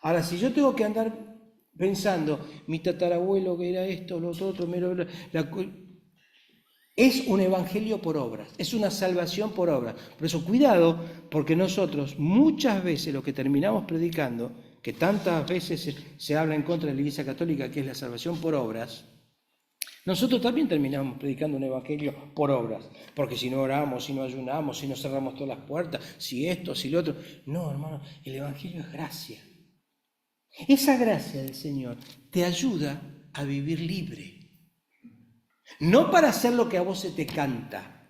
Ahora, si yo tengo que andar pensando, mi tatarabuelo que era esto, lo otro, es un evangelio por obras, es una salvación por obras. Por eso, cuidado, porque nosotros muchas veces lo que terminamos predicando, que tantas veces se habla en contra de la Iglesia Católica, que es la salvación por obras, nosotros también terminamos predicando un evangelio por obras, porque si no oramos, si no ayunamos, si no cerramos todas las puertas, si esto, si lo otro. No, hermano, el evangelio es gracia. Esa gracia del Señor te ayuda a vivir libre. No para hacer lo que a vos se te canta,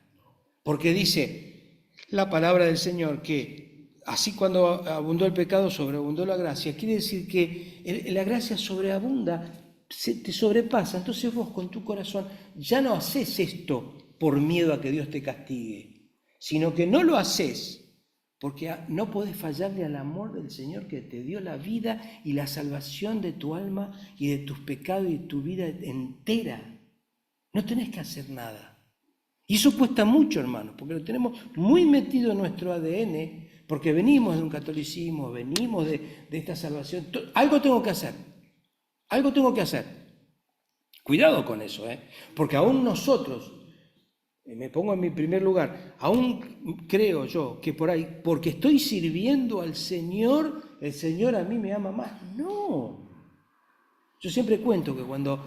porque dice la palabra del Señor que así cuando abundó el pecado, sobreabundó la gracia. Quiere decir que la gracia sobreabunda, te sobrepasa. Entonces vos con tu corazón ya no haces esto por miedo a que Dios te castigue, sino que no lo haces porque no podés fallarle al amor del Señor que te dio la vida y la salvación de tu alma y de tus pecados y de tu vida entera. No tenés que hacer nada. Y eso cuesta mucho, hermanos, porque lo tenemos muy metido en nuestro ADN, porque venimos de un catolicismo, venimos de esta salvación. Algo tengo que hacer. Algo tengo que hacer. Cuidado con eso, porque aún nosotros, me pongo en mi primer lugar, aún creo yo que por ahí, porque estoy sirviendo al Señor, el Señor a mí me ama más. No. Yo siempre cuento que cuando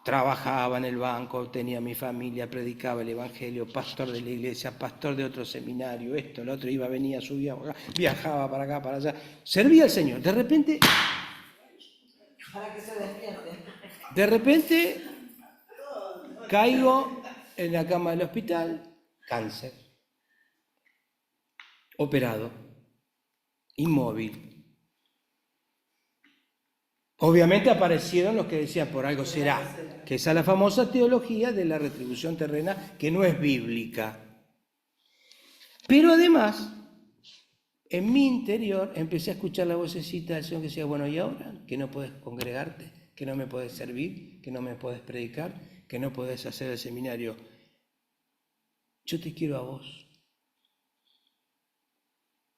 trabajaba en el banco, tenía mi familia, predicaba el evangelio, pastor de la iglesia, pastor de otro seminario, esto, lo otro, iba, venía, subía, viajaba para acá, para allá, servía al Señor. De repente,
Para que se despierte.
caigo en la cama del hospital, cáncer, operado, inmóvil. Obviamente aparecieron los que decían, por algo será, que esa es la famosa teología de la retribución terrena, que no es bíblica. Pero además, en mi interior empecé a escuchar la vocecita del Señor que decía, bueno, ¿y ahora? Que no puedes congregarte, que no me puedes servir, que no me puedes predicar, que no puedes hacer el seminario. Yo te quiero a vos,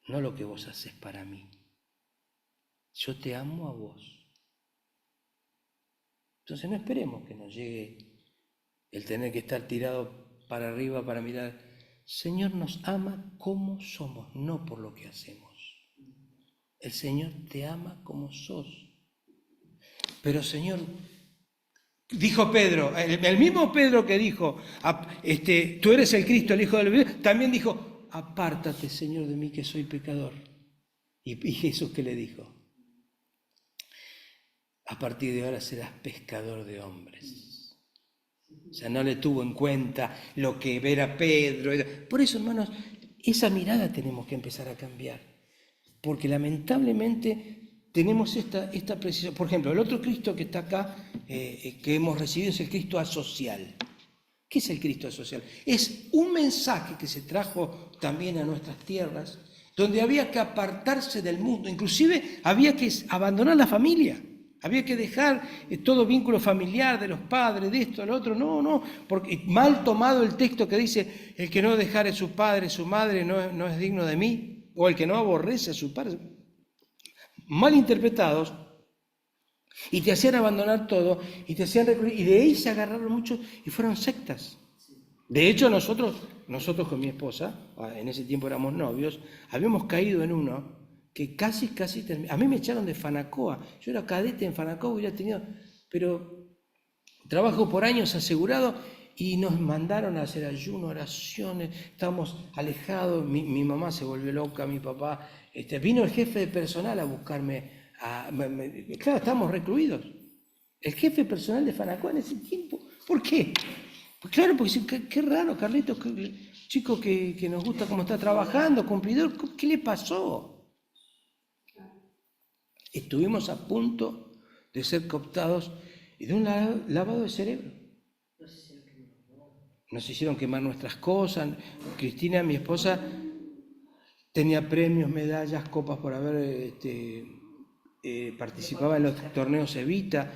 no lo que vos haces para mí. Yo te amo a vos. Entonces no esperemos que nos llegue el tener que estar tirado para arriba para mirar. Señor nos ama como somos, no por lo que hacemos. El Señor te ama como sos. Pero Señor, dijo Pedro, el mismo Pedro que dijo, tú eres el Cristo, el Hijo del Dios, también dijo, apártate, Señor, de mí que soy pecador. Y Jesús, ¿qué le dijo? A partir de ahora serás pescador de hombres. O sea, no le tuvo en cuenta lo que era Pedro. Por eso, hermanos, esa mirada tenemos que empezar a cambiar. Porque lamentablemente tenemos esta precisión. Por ejemplo, el otro Cristo que está acá, que hemos recibido, es el Cristo asocial. ¿Qué es el Cristo asocial? Es un mensaje que se trajo también a nuestras tierras, donde había que apartarse del mundo, inclusive había que abandonar la familia. Había que dejar todo vínculo familiar de los padres, de esto, de lo otro. No, porque mal tomado el texto que dice, el que no dejare su padre, su madre, no es digno de mí, o el que no aborrece a su padre. Mal interpretados, y te hacían abandonar todo, y te hacían recluir, y de ahí se agarraron muchos, y fueron sectas. De hecho, nosotros con mi esposa, en ese tiempo éramos novios, habíamos caído en uno que casi a mí me echaron de Fanacoa. Yo era cadete en Fanacoa, hubiera tenido, pero trabajo por años asegurado, y nos mandaron a hacer ayuno, oraciones, estábamos alejados, mi mamá se volvió loca, mi papá, vino el jefe de personal a buscarme, claro, estábamos recluidos. El jefe personal de Fanacoa en ese tiempo, ¿por qué? Pues claro, porque qué raro, Carlitos, chico que nos gusta cómo está trabajando, cumplidor, ¿qué le pasó? Estuvimos a punto de ser cooptados y de un lavado de cerebro. Nos hicieron quemar nuestras cosas. Cristina, mi esposa, tenía premios, medallas, copas por haber participado en los torneos Evita.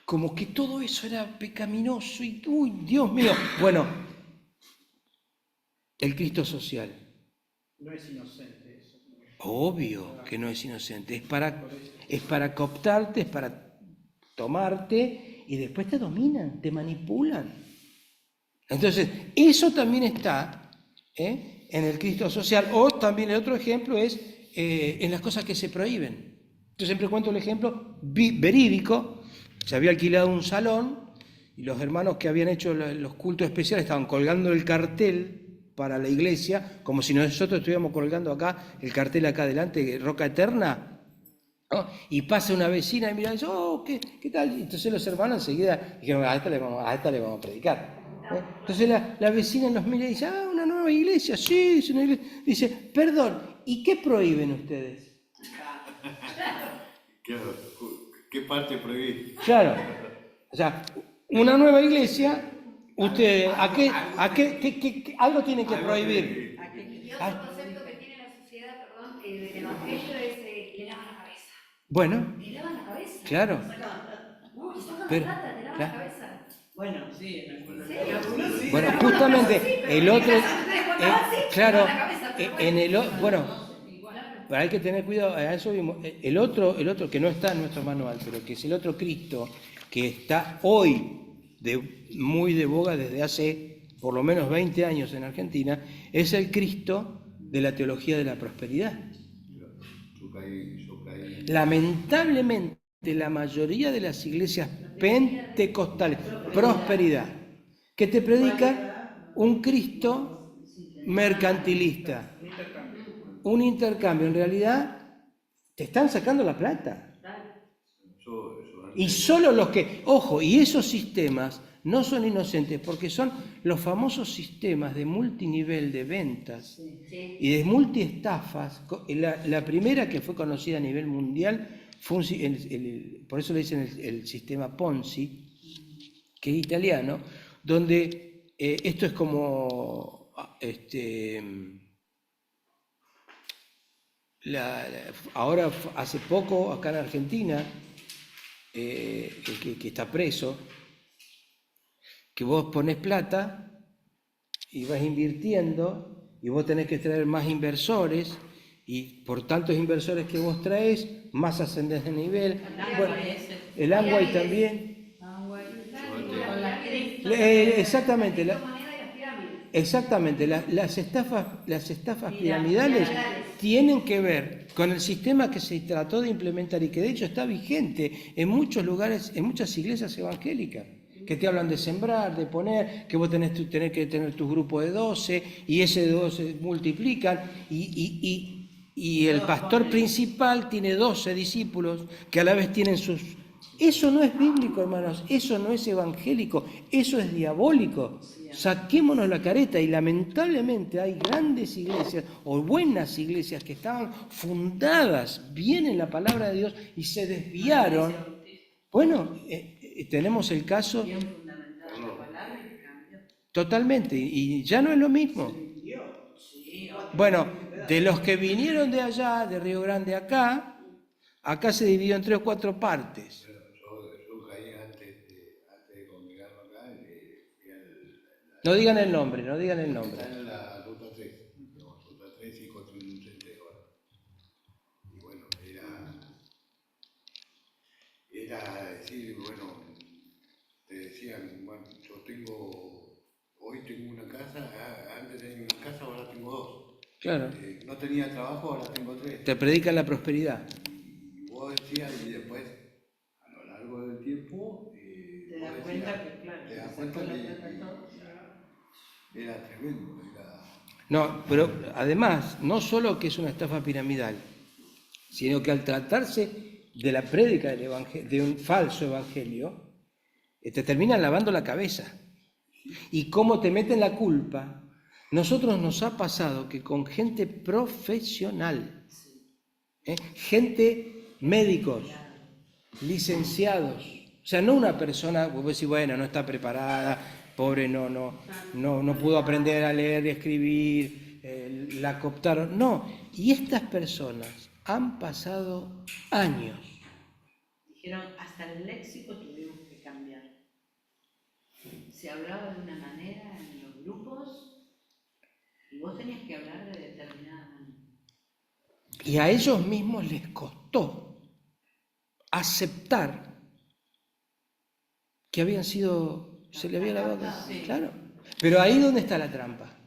Como que todo eso era pecaminoso y, uy, Dios mío. Bueno, el Cristo social.
No es inocente eso.
Obvio que no es inocente, es para cooptarte, es para tomarte y después te dominan, te manipulan. Entonces, eso también está en el Cristo social. O también el otro ejemplo es en las cosas que se prohíben. Yo siempre cuento el ejemplo verídico. Se había alquilado un salón y los hermanos que habían hecho los cultos especiales estaban colgando el cartel para la iglesia, como si nosotros estuviéramos colgando acá, el cartel acá adelante, Roca Eterna, ¿no? Y pasa una vecina y mira, ¿qué tal? Y entonces los hermanos enseguida dijeron, a esta le vamos a predicar. Entonces la vecina nos mira y dice, una nueva iglesia, sí, es una iglesia. Dice, perdón, ¿y qué prohíben ustedes?
¿Qué parte prohibir?
Claro, o sea, una nueva iglesia, ustedes, algo tienen que prohibir.
Y otro concepto que tiene la sociedad, del evangelio es le lavan la cabeza.
Bueno,
Le lavan la cabeza.
claro.
No, te sacan
Pero,
plata, te lavan
claro.
la cabeza.
Bueno, sí, en algunos
Sí.
algunos sí.
Bueno,
Algunos
justamente
sí, pero
el
en
otro,
mi casa ustedes cuando van, sí,
claro,
te lavan la cabeza, pero
bueno, pero hay que tener cuidado, a eso vimos. El otro que no está en nuestro manual, pero que es el otro Cristo, que está hoy muy de boga desde hace por lo menos 20 años en Argentina, es el Cristo de la teología de la prosperidad.
Yo caí.
Lamentablemente, la mayoría de las iglesias pentecostales, prosperidad, que te predican un Cristo mercantilista, un intercambio. En realidad, te están sacando la plata. Y solo los que, ojo, y esos sistemas no son inocentes porque son los famosos sistemas de multinivel de ventas y de multiestafas. La primera que fue conocida a nivel mundial fue por eso le dicen el sistema Ponzi, que es italiano, donde esto es como ahora hace poco acá en Argentina, el que está preso, que vos ponés plata y vas invirtiendo y vos tenés que traer más inversores y por tantos inversores que vos traes, más ascendés de nivel. Bueno, el Amway también. Exactamente,
La criptomoneda y las pirámides.
exactamente, las estafas piramidales tienen que ver con el sistema que se trató de implementar y que de hecho está vigente en muchos lugares, en muchas iglesias evangélicas, que te hablan de sembrar, de poner, que vos tenés que tener tu grupo de 12 y ese 12 multiplican y el pastor principal tiene 12 discípulos que a la vez tienen sus... Eso no es bíblico, hermanos, eso no es evangélico, eso es diabólico. Saquémonos la careta y lamentablemente hay grandes iglesias o buenas iglesias que estaban fundadas bien en la palabra de Dios y se desviaron. Bueno, tenemos el caso
Bien fundamentada la palabra y que cambió.
totalmente y ya no es lo mismo.
Sí,
Bueno, de los que vinieron de allá, de Río Grande acá se dividió en 3 o 4 partes.
Yo caí antes de congregarme acá, fui
No digan el nombre, no digan el nombre.
está en la ruta 3, digamos, ruta 3 y Constituyente ahora. Y bueno, era decir, bueno, te decían, bueno, hoy tengo una casa, antes tenía una casa, ahora tengo 2.
Claro,
No tenía trabajo, ahora tengo 3.
te predican la prosperidad.
Y vos decías, y después, a lo largo del tiempo,
te
vos
das
decías,
cuenta que, claro,
te das
se
cuenta
sacó la
que
plata todo.
era tremendo.
No, pero además, no solo que es una estafa piramidal, sino que al tratarse de la prédica del de un falso evangelio, te terminan lavando la cabeza. Y cómo te meten la culpa. Nosotros nos ha pasado que con gente profesional, gente, médicos, licenciados, o sea, no una persona, vos decís, bueno, no está preparada, pobre, no pudo aprender a leer y escribir, la cooptaron, no, y estas personas han pasado años.
Dijeron, hasta el léxico tuvimos que cambiar. Se hablaba de una manera en los grupos y vos tenías que hablar de determinada manera.
Y a ellos mismos les costó aceptar que habían sido, se le había lavado,
Sí.
claro. Pero ahí donde está la trampa.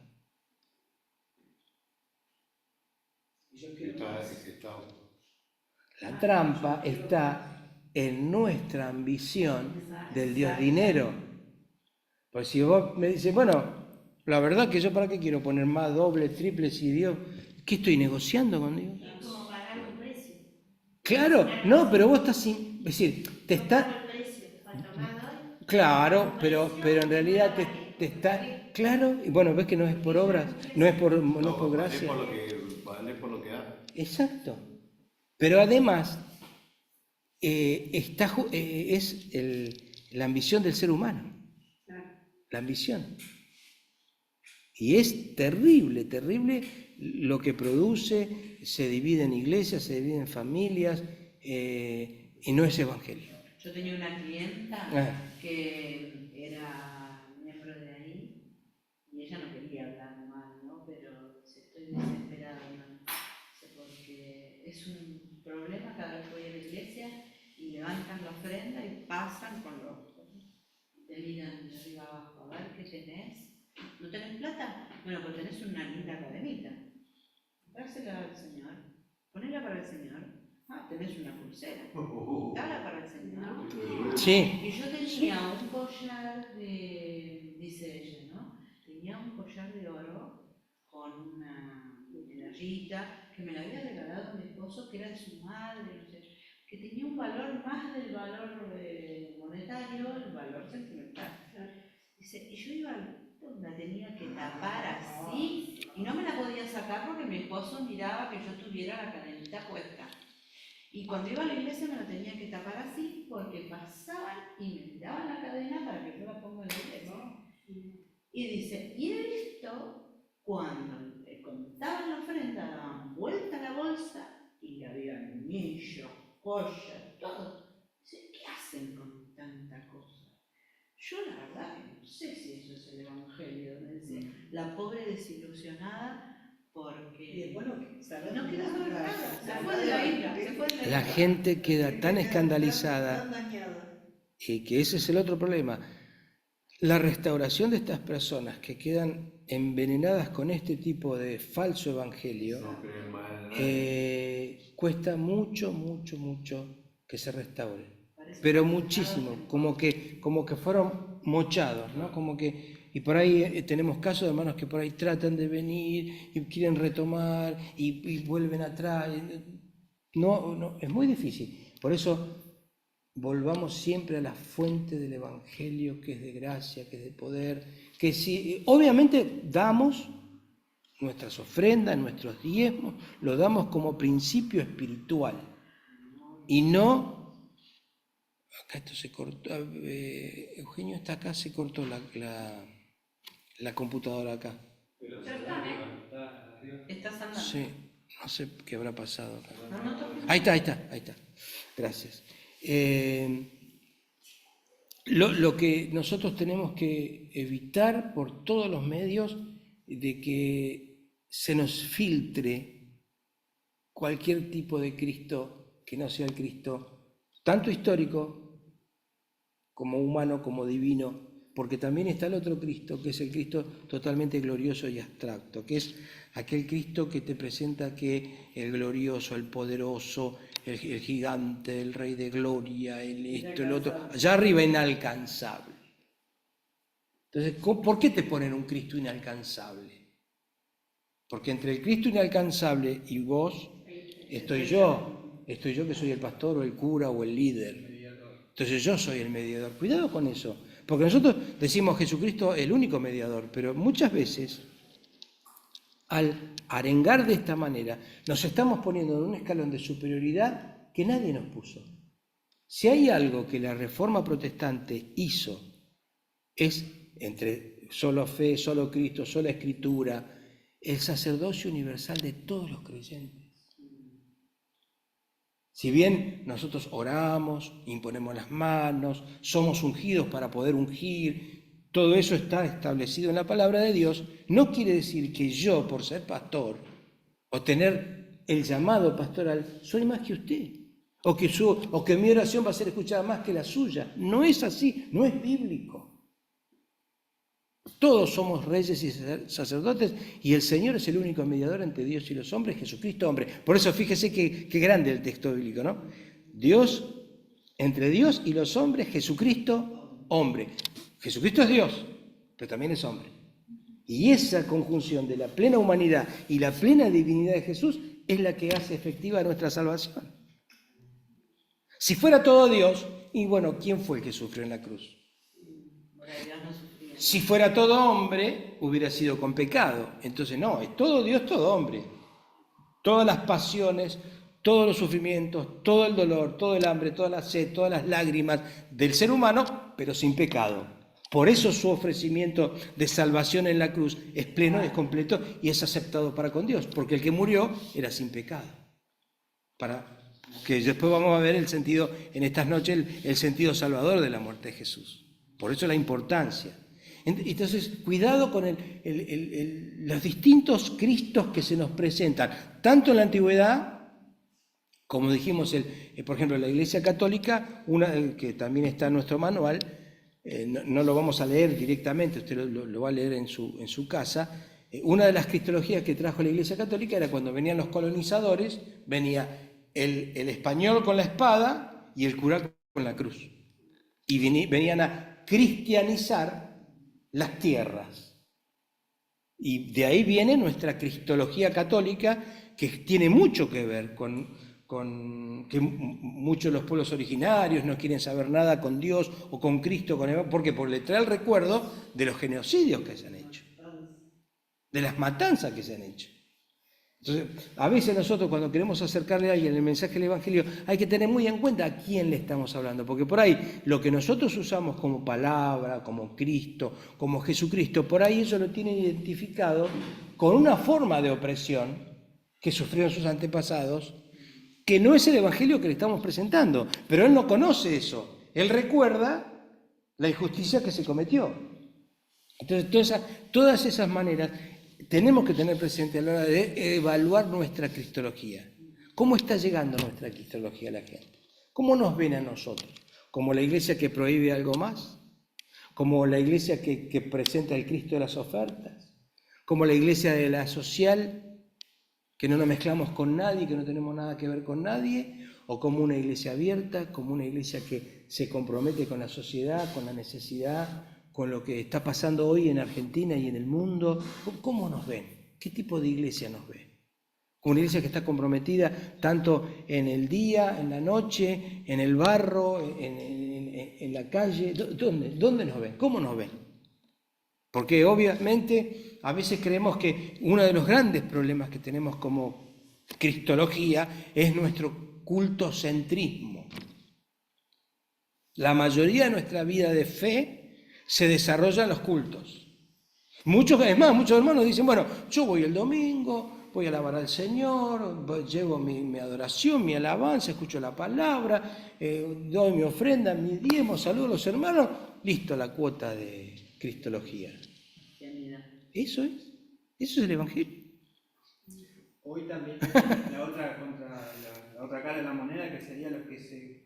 La trampa está en nuestra ambición del Dios dinero. Pues si vos me dices, bueno, la verdad que yo para qué quiero poner más, doble, triple, si Dios, ¿qué estoy negociando con Dios?
Es como pagar un precio.
Claro, no, pero vos estás sin, es decir, te está,
Pagar el precio, cuanto más doy,
claro, pero en realidad te está, claro, y bueno, ves que no es por obras, no es por gracia.
Vale por lo que da.
Exacto. Pero además, es la ambición del ser humano. La ambición. Y es terrible, terrible lo que produce, se divide en iglesias, se divide en familias, y no es evangelio.
Yo tenía una clienta que era miembro de ahí y ella no quería hablar mal, ¿no? Pero estoy desesperada, ¿no? Porque es un problema cada vez que voy a la iglesia y levantan la ofrenda y pasan con los... te miran de arriba abajo, a ver qué tenés. ¿No tenés plata? Bueno, pues tenés una linda cadenita. Dásela al Señor. Ponela para el Señor. Ah, tenés una pulsera. Dala para el Señor.
Sí.
Y yo tenía un collar de, dice ella, ¿no? Tenía un collar de oro con una medallita que me la había regalado mi esposo, que era de su madre, no sé, que tenía un valor más del valor monetario, el valor sentimental. Dice, y yo iba, la tenía que tapar así y no me la podía sacar porque mi esposo miraba que yo tuviera la cadenita puesta. Y cuando iba a la iglesia me la tenía que tapar así porque pasaban y me tiraban la cadena para que yo la ponga en la iglesia. Y dice, y he visto cuando le contaban la ofrenda, daban vuelta a la bolsa y había anillos, joyas, todo. Dice, ¿qué hacen con tanta cosa? Yo la verdad que no sé si eso es el evangelio, me dice, la pobre desilusionada porque
Y después
no quedó saber nada, se fue de la isla, se fue de la isla.
La gente queda tan escandalizada
Tan dañada.
y que ese es el otro problema. la restauración de estas personas que quedan envenenadas con este tipo de falso evangelio
No creen más en nadie.
cuesta mucho que se restaure, pero muchísimo, como que fueron mochados, ¿no? Como que, y por ahí tenemos casos de hermanos que por ahí tratan de venir y quieren retomar y vuelven atrás. No, es muy difícil. Por eso volvamos siempre a la fuente del Evangelio, que es de gracia, que es de poder, que si, obviamente damos nuestras ofrendas, nuestros diezmos, lo damos como principio espiritual, y no, acá esto se cortó, Eugenio está acá, se cortó la computadora acá.
Estás andando.
Sí, no sé qué habrá pasado acá.
No toques.
Ahí está. Gracias. Lo que nosotros tenemos que evitar por todos los medios de que se nos filtre cualquier tipo de Cristo que no sea el Cristo, tanto histórico como humano, como divino, porque también está el otro Cristo, que es el Cristo totalmente glorioso y abstracto, que es aquel Cristo que te presenta que el glorioso, el poderoso, el gigante, el rey de gloria, el otro, allá arriba inalcanzable. Entonces, ¿por qué te ponen un Cristo inalcanzable? Porque entre el Cristo inalcanzable y vos estoy yo que soy el pastor o el cura o el líder. Entonces yo soy el mediador. Cuidado con eso, porque nosotros decimos Jesucristo el único mediador, pero muchas veces al arengar de esta manera nos estamos poniendo en un escalón de superioridad que nadie nos puso. Si hay algo que la Reforma Protestante hizo, es entre solo fe, solo Cristo, sola Escritura, el sacerdocio universal de todos los creyentes. Si bien nosotros oramos, imponemos las manos, somos ungidos para poder ungir, todo eso está establecido en la palabra de Dios, no quiere decir que yo, por ser pastor, o tener el llamado pastoral, soy más que usted, o que mi oración va a ser escuchada más que la suya. No es así, no es bíblico. Todos somos reyes y sacerdotes y el Señor es el único mediador entre Dios y los hombres, Jesucristo hombre. Por eso fíjese qué grande el texto bíblico, ¿no? Dios, entre Dios y los hombres, Jesucristo hombre. Jesucristo es Dios, pero también es hombre. Y esa conjunción de la plena humanidad y la plena divinidad de Jesús es la que hace efectiva nuestra salvación. Si fuera todo Dios, y bueno, ¿quién fue el que sufrió en la cruz? Si fuera todo hombre, hubiera sido con pecado. Entonces no, es todo Dios, todo hombre. Todas las pasiones, todos los sufrimientos, todo el dolor, todo el hambre, toda la sed, todas las lágrimas del ser humano, pero sin pecado. Por eso su ofrecimiento de salvación en la cruz es pleno, es completo y es aceptado para con Dios, porque el que murió era sin pecado. Para que después vamos a ver el sentido, en estas noches, el sentido salvador de la muerte de Jesús. Por eso la importancia. Entonces, cuidado con los distintos Cristos que se nos presentan, tanto en la antigüedad, como dijimos, por ejemplo, en la Iglesia Católica, que también está en nuestro manual, no lo vamos a leer directamente, usted lo va a leer en su casa. Una de las cristologías que trajo la Iglesia Católica era cuando venían los colonizadores, venía el español con la espada y el cura con la cruz. Y venían a cristianizar las tierras. Y de ahí viene nuestra cristología católica, que tiene mucho que ver con que muchos de los pueblos originarios no quieren saber nada con Dios o con Cristo, porque le trae el recuerdo de los genocidios que se han hecho, de las matanzas que se han hecho. Entonces, a veces nosotros cuando queremos acercarle a alguien el mensaje del Evangelio, hay que tener muy en cuenta a quién le estamos hablando, porque por ahí lo que nosotros usamos como palabra, como Cristo, como Jesucristo, por ahí ellos lo tienen identificado con una forma de opresión que sufrieron sus antepasados, que no es el Evangelio que le estamos presentando, pero él no conoce eso, él recuerda la injusticia que se cometió. Entonces, todas esas maneras tenemos que tener presente a la hora de evaluar nuestra cristología. ¿Cómo está llegando nuestra cristología a la gente? ¿Cómo nos ven a nosotros? ¿Como la iglesia que prohíbe algo más? como la iglesia que presenta el Cristo de las ofertas, como la iglesia de la social, que no nos mezclamos con nadie, que no tenemos nada que ver con nadie, o como una iglesia abierta, como una iglesia que se compromete con la sociedad, con la necesidad, con lo que está pasando hoy en Argentina y en el mundo. ¿Cómo nos ven? ¿Qué tipo de iglesia nos ven? Como una iglesia que está comprometida tanto en el día, en la noche, en el barro, en la calle. ¿Dónde nos ven? ¿Cómo nos ven? Porque obviamente a veces creemos que uno de los grandes problemas que tenemos como cristología es nuestro cultocentrismo. La mayoría de nuestra vida de fe se desarrolla en los cultos. Muchos hermanos dicen, bueno, yo voy el domingo, voy a alabar al Señor, llevo mi adoración, mi alabanza, escucho la palabra, doy mi ofrenda, mi diezmo, saludo a los hermanos, listo la cuota de cristología. Eso es el Evangelio.
Hoy también la otra cara de la moneda, que sería los que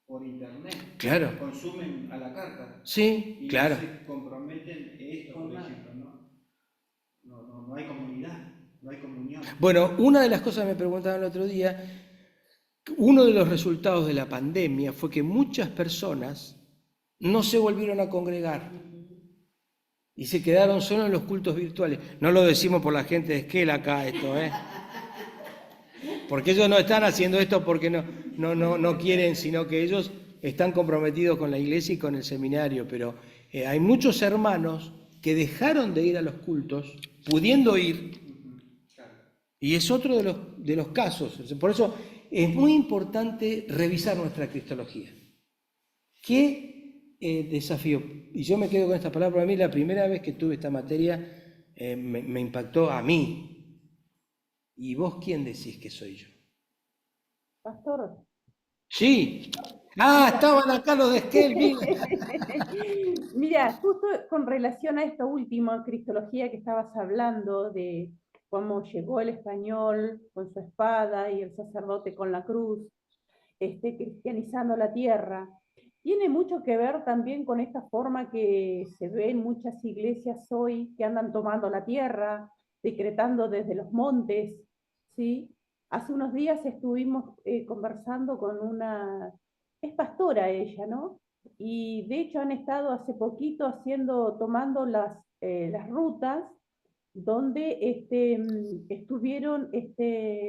por internet
Claro.
consumen a la carta.
Sí,
y
claro.
no se comprometen esto, por ejemplo, no hay comunidad, no hay comunión.
Bueno, una de las cosas que me preguntaban el otro día, uno de los resultados de la pandemia fue que muchas personas no se volvieron a congregar y se quedaron solo en los cultos virtuales. No lo decimos por la gente de Esquel acá esto, porque ellos no están haciendo esto porque no quieren, sino que ellos están comprometidos con la iglesia y con el seminario, pero hay muchos hermanos que dejaron de ir a los cultos, pudiendo ir, y es otro de los casos. Por eso es muy importante revisar nuestra cristología. ¿Qué desafío? Y yo me quedo con esta palabra. Para mí, la primera vez que tuve esta materia me impactó a mí. ¿Y vos quién decís que soy yo?
Pastor.
Sí. Estaban acá los de Esquel, mira.
Mira, justo con relación a esta última cristología que estabas hablando, de cómo llegó el español con su espada y el sacerdote con la cruz, cristianizando la tierra, tiene mucho que ver también con esta forma que se ve en muchas iglesias hoy, que andan tomando la tierra, decretando desde los montes, ¿sí? Hace unos días estuvimos conversando con una, es pastora ella, ¿no? Y de hecho han estado hace poquito tomando las rutas donde estuvieron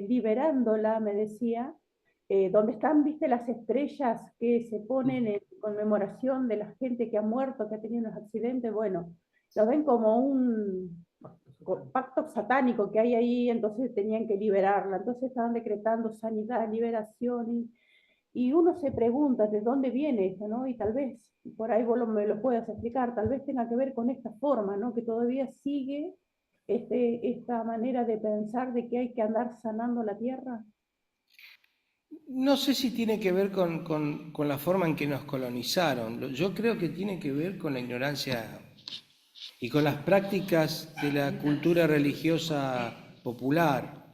liberándola, me decía, donde están, viste, las estrellas que se ponen en conmemoración de la gente que ha muerto, que ha tenido unos accidentes. Bueno, lo ven como un pacto satánico que hay ahí, entonces tenían que liberarla, entonces estaban decretando sanidad, liberación, y uno se pregunta de dónde viene eso, ¿no? Y tal vez, por ahí vos me lo puedas explicar, tal vez tenga que ver con esta forma, ¿no? Que todavía sigue esta manera de pensar de que hay que andar sanando la tierra.
No sé si tiene que ver con la forma en que nos colonizaron. Yo creo que tiene que ver con la ignorancia y con las prácticas de la cultura religiosa popular.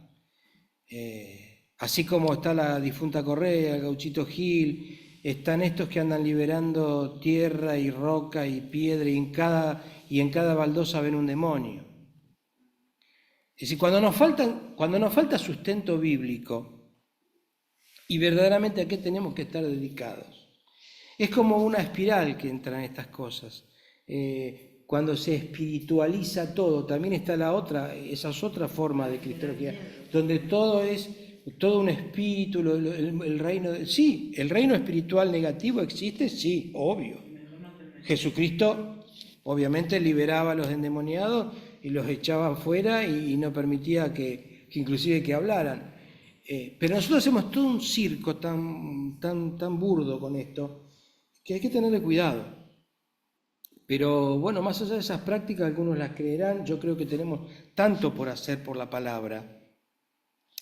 Así como está la difunta Correa, el gauchito Gil, están estos que andan liberando tierra y roca y piedra, y en cada baldosa ven un demonio. Es decir, cuando nos falta sustento bíblico, y verdaderamente a qué tenemos que estar dedicados, es como una espiral que entra en estas cosas. Cuando se espiritualiza todo, también está esa es otra forma de cristología, donde todo es todo un espíritu, el reino sí, el reino espiritual negativo existe, sí, obvio. Jesucristo obviamente liberaba a los endemoniados y los echaba fuera y no permitía que inclusive que hablaran. Pero nosotros hacemos todo un circo tan burdo con esto, que hay que tenerle cuidado. Pero bueno, más allá de esas prácticas, algunos las creerán. Yo creo que tenemos tanto por hacer por la palabra,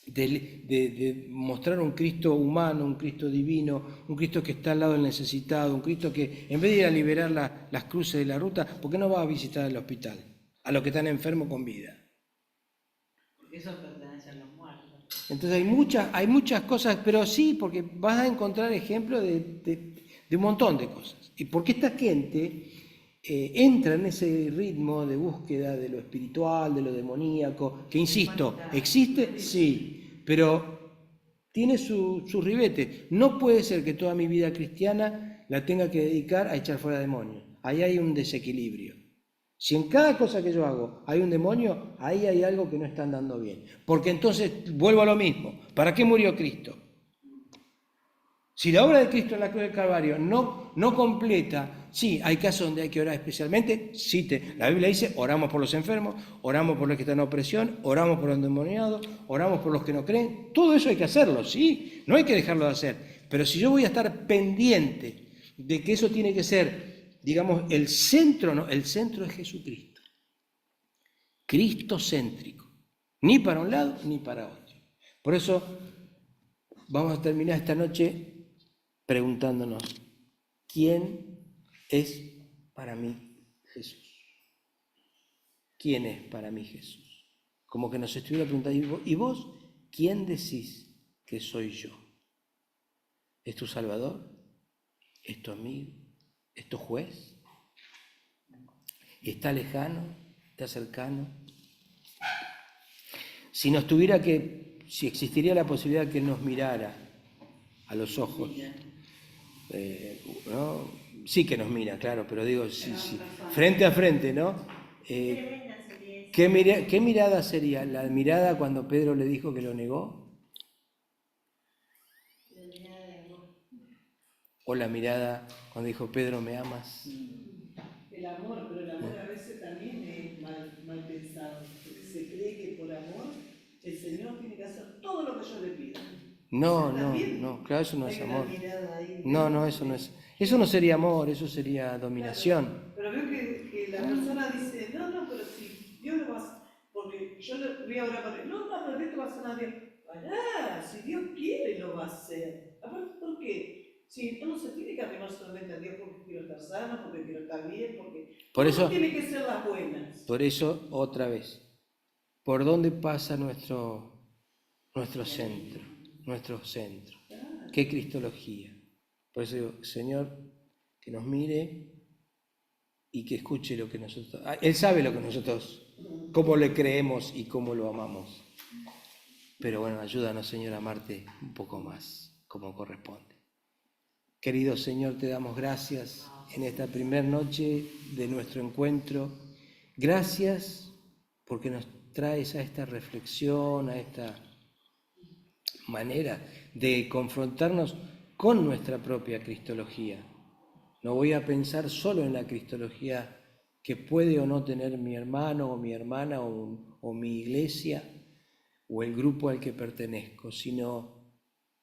de mostrar un Cristo humano, un Cristo divino, un Cristo que está al lado del necesitado, un Cristo que en vez de ir a liberar las cruces de la ruta, ¿por qué no va a visitar el hospital a los que están enfermos con vida?
Porque eso pertenece a los muertos.
Entonces hay muchas cosas, pero sí, porque vas a encontrar ejemplos de un montón de cosas. Y porque esta gente entra en ese ritmo de búsqueda de lo espiritual, de lo demoníaco, que insisto, ¿existe? Sí, pero tiene su ribete. No puede ser que toda mi vida cristiana la tenga que dedicar a echar fuera demonios. Ahí hay un desequilibrio. Si en cada cosa que yo hago hay un demonio, ahí hay algo que no está andando bien. Porque entonces vuelvo a lo mismo. ¿Para qué murió Cristo? Si la obra de Cristo en la cruz del Calvario no completa, sí, hay casos donde hay que orar especialmente, sí, la Biblia dice, oramos por los enfermos, oramos por los que están en opresión, oramos por los endemoniados, oramos por los que no creen, todo eso hay que hacerlo, sí, no hay que dejarlo de hacer, pero si yo voy a estar pendiente de que eso tiene que ser, digamos, el centro, ¿no? El centro es Jesucristo, cristocéntrico, ni para un lado ni para otro. Por eso vamos a terminar esta noche preguntándonos, ¿quién es para mí Jesús? ¿Quién es para mí Jesús? Como que nos estuviera preguntando, ¿y vos quién decís que soy yo? ¿Es tu Salvador? ¿Es tu amigo? ¿Es tu juez? ¿Está lejano? ¿Está cercano? Si existiría la posibilidad que nos mirara a los ojos, ¿no? Sí que nos mira, claro, pero digo, sí, frente a frente, ¿no? ¿Qué mirada sería? ¿La mirada cuando Pedro le dijo que lo negó? ¿O la mirada cuando dijo, Pedro, ¿me amas?
El amor, pero el amor a veces también es mal pensado, porque se cree que por amor el Señor tiene que hacer todo lo que yo le pido.
No, claro, eso no es amor. No, eso no es. Eso no sería amor, eso sería dominación.
Claro, pero veo que la persona dice, no, pero si Dios lo va a hacer, porque yo le voy a orar para él, no, pero Dios te va a hacer a Dios. Pará, si Dios quiere lo va a hacer. Aparte, ¿por qué? Si uno se tiene que arrimar solamente a Dios porque quiero estar sano, porque quiero estar bien, porque
por eso
tiene que ser las buenas.
Por eso, otra vez, ¿por dónde pasa nuestro centro? ¿Qué cristología? Por eso digo, Señor, que nos mire y que escuche lo que nosotros... Él sabe lo que nosotros, cómo le creemos y cómo lo amamos. Pero bueno, ayúdanos, Señor, a amarte un poco más, como corresponde. Querido Señor, te damos gracias en esta primera noche de nuestro encuentro. Gracias porque nos traes a esta reflexión, a esta manera de confrontarnos con nuestra propia cristología. No voy a pensar solo en la cristología que puede o no tener mi hermano o mi hermana o mi iglesia o el grupo al que pertenezco, sino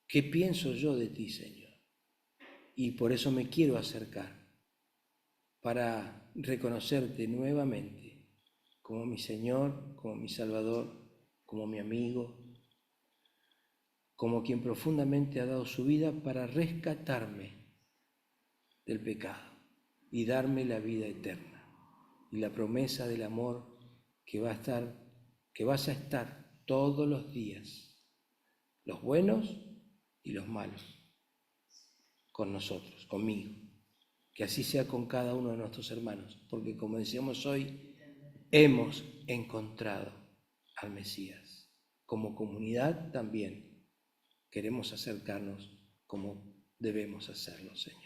qué pienso yo de ti, Señor. Y por eso me quiero acercar, para reconocerte nuevamente como mi Señor, como mi Salvador, como mi amigo, como quien profundamente ha dado su vida para rescatarme del pecado y darme la vida eterna y la promesa del amor que vas a estar todos los días, los buenos y los malos, con nosotros, conmigo. Que así sea con cada uno de nuestros hermanos, porque como decíamos hoy, hemos encontrado al Mesías. Como comunidad también queremos acercarnos como debemos hacerlo, Señor.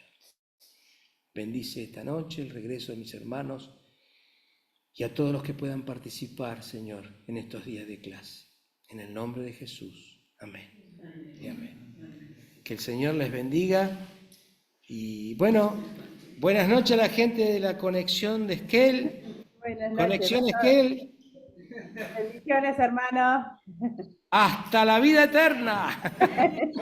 Bendice esta noche el regreso de mis hermanos y a todos los que puedan participar, Señor, en estos días de clase. En el nombre de Jesús. Amén. Y amén. Que el Señor les bendiga. Y bueno, buenas noches a la gente de la conexión de Esquel.
Buenas noches.
Conexión Esquel.
Bendiciones, hermano.
Hasta la vida eterna.
Amén.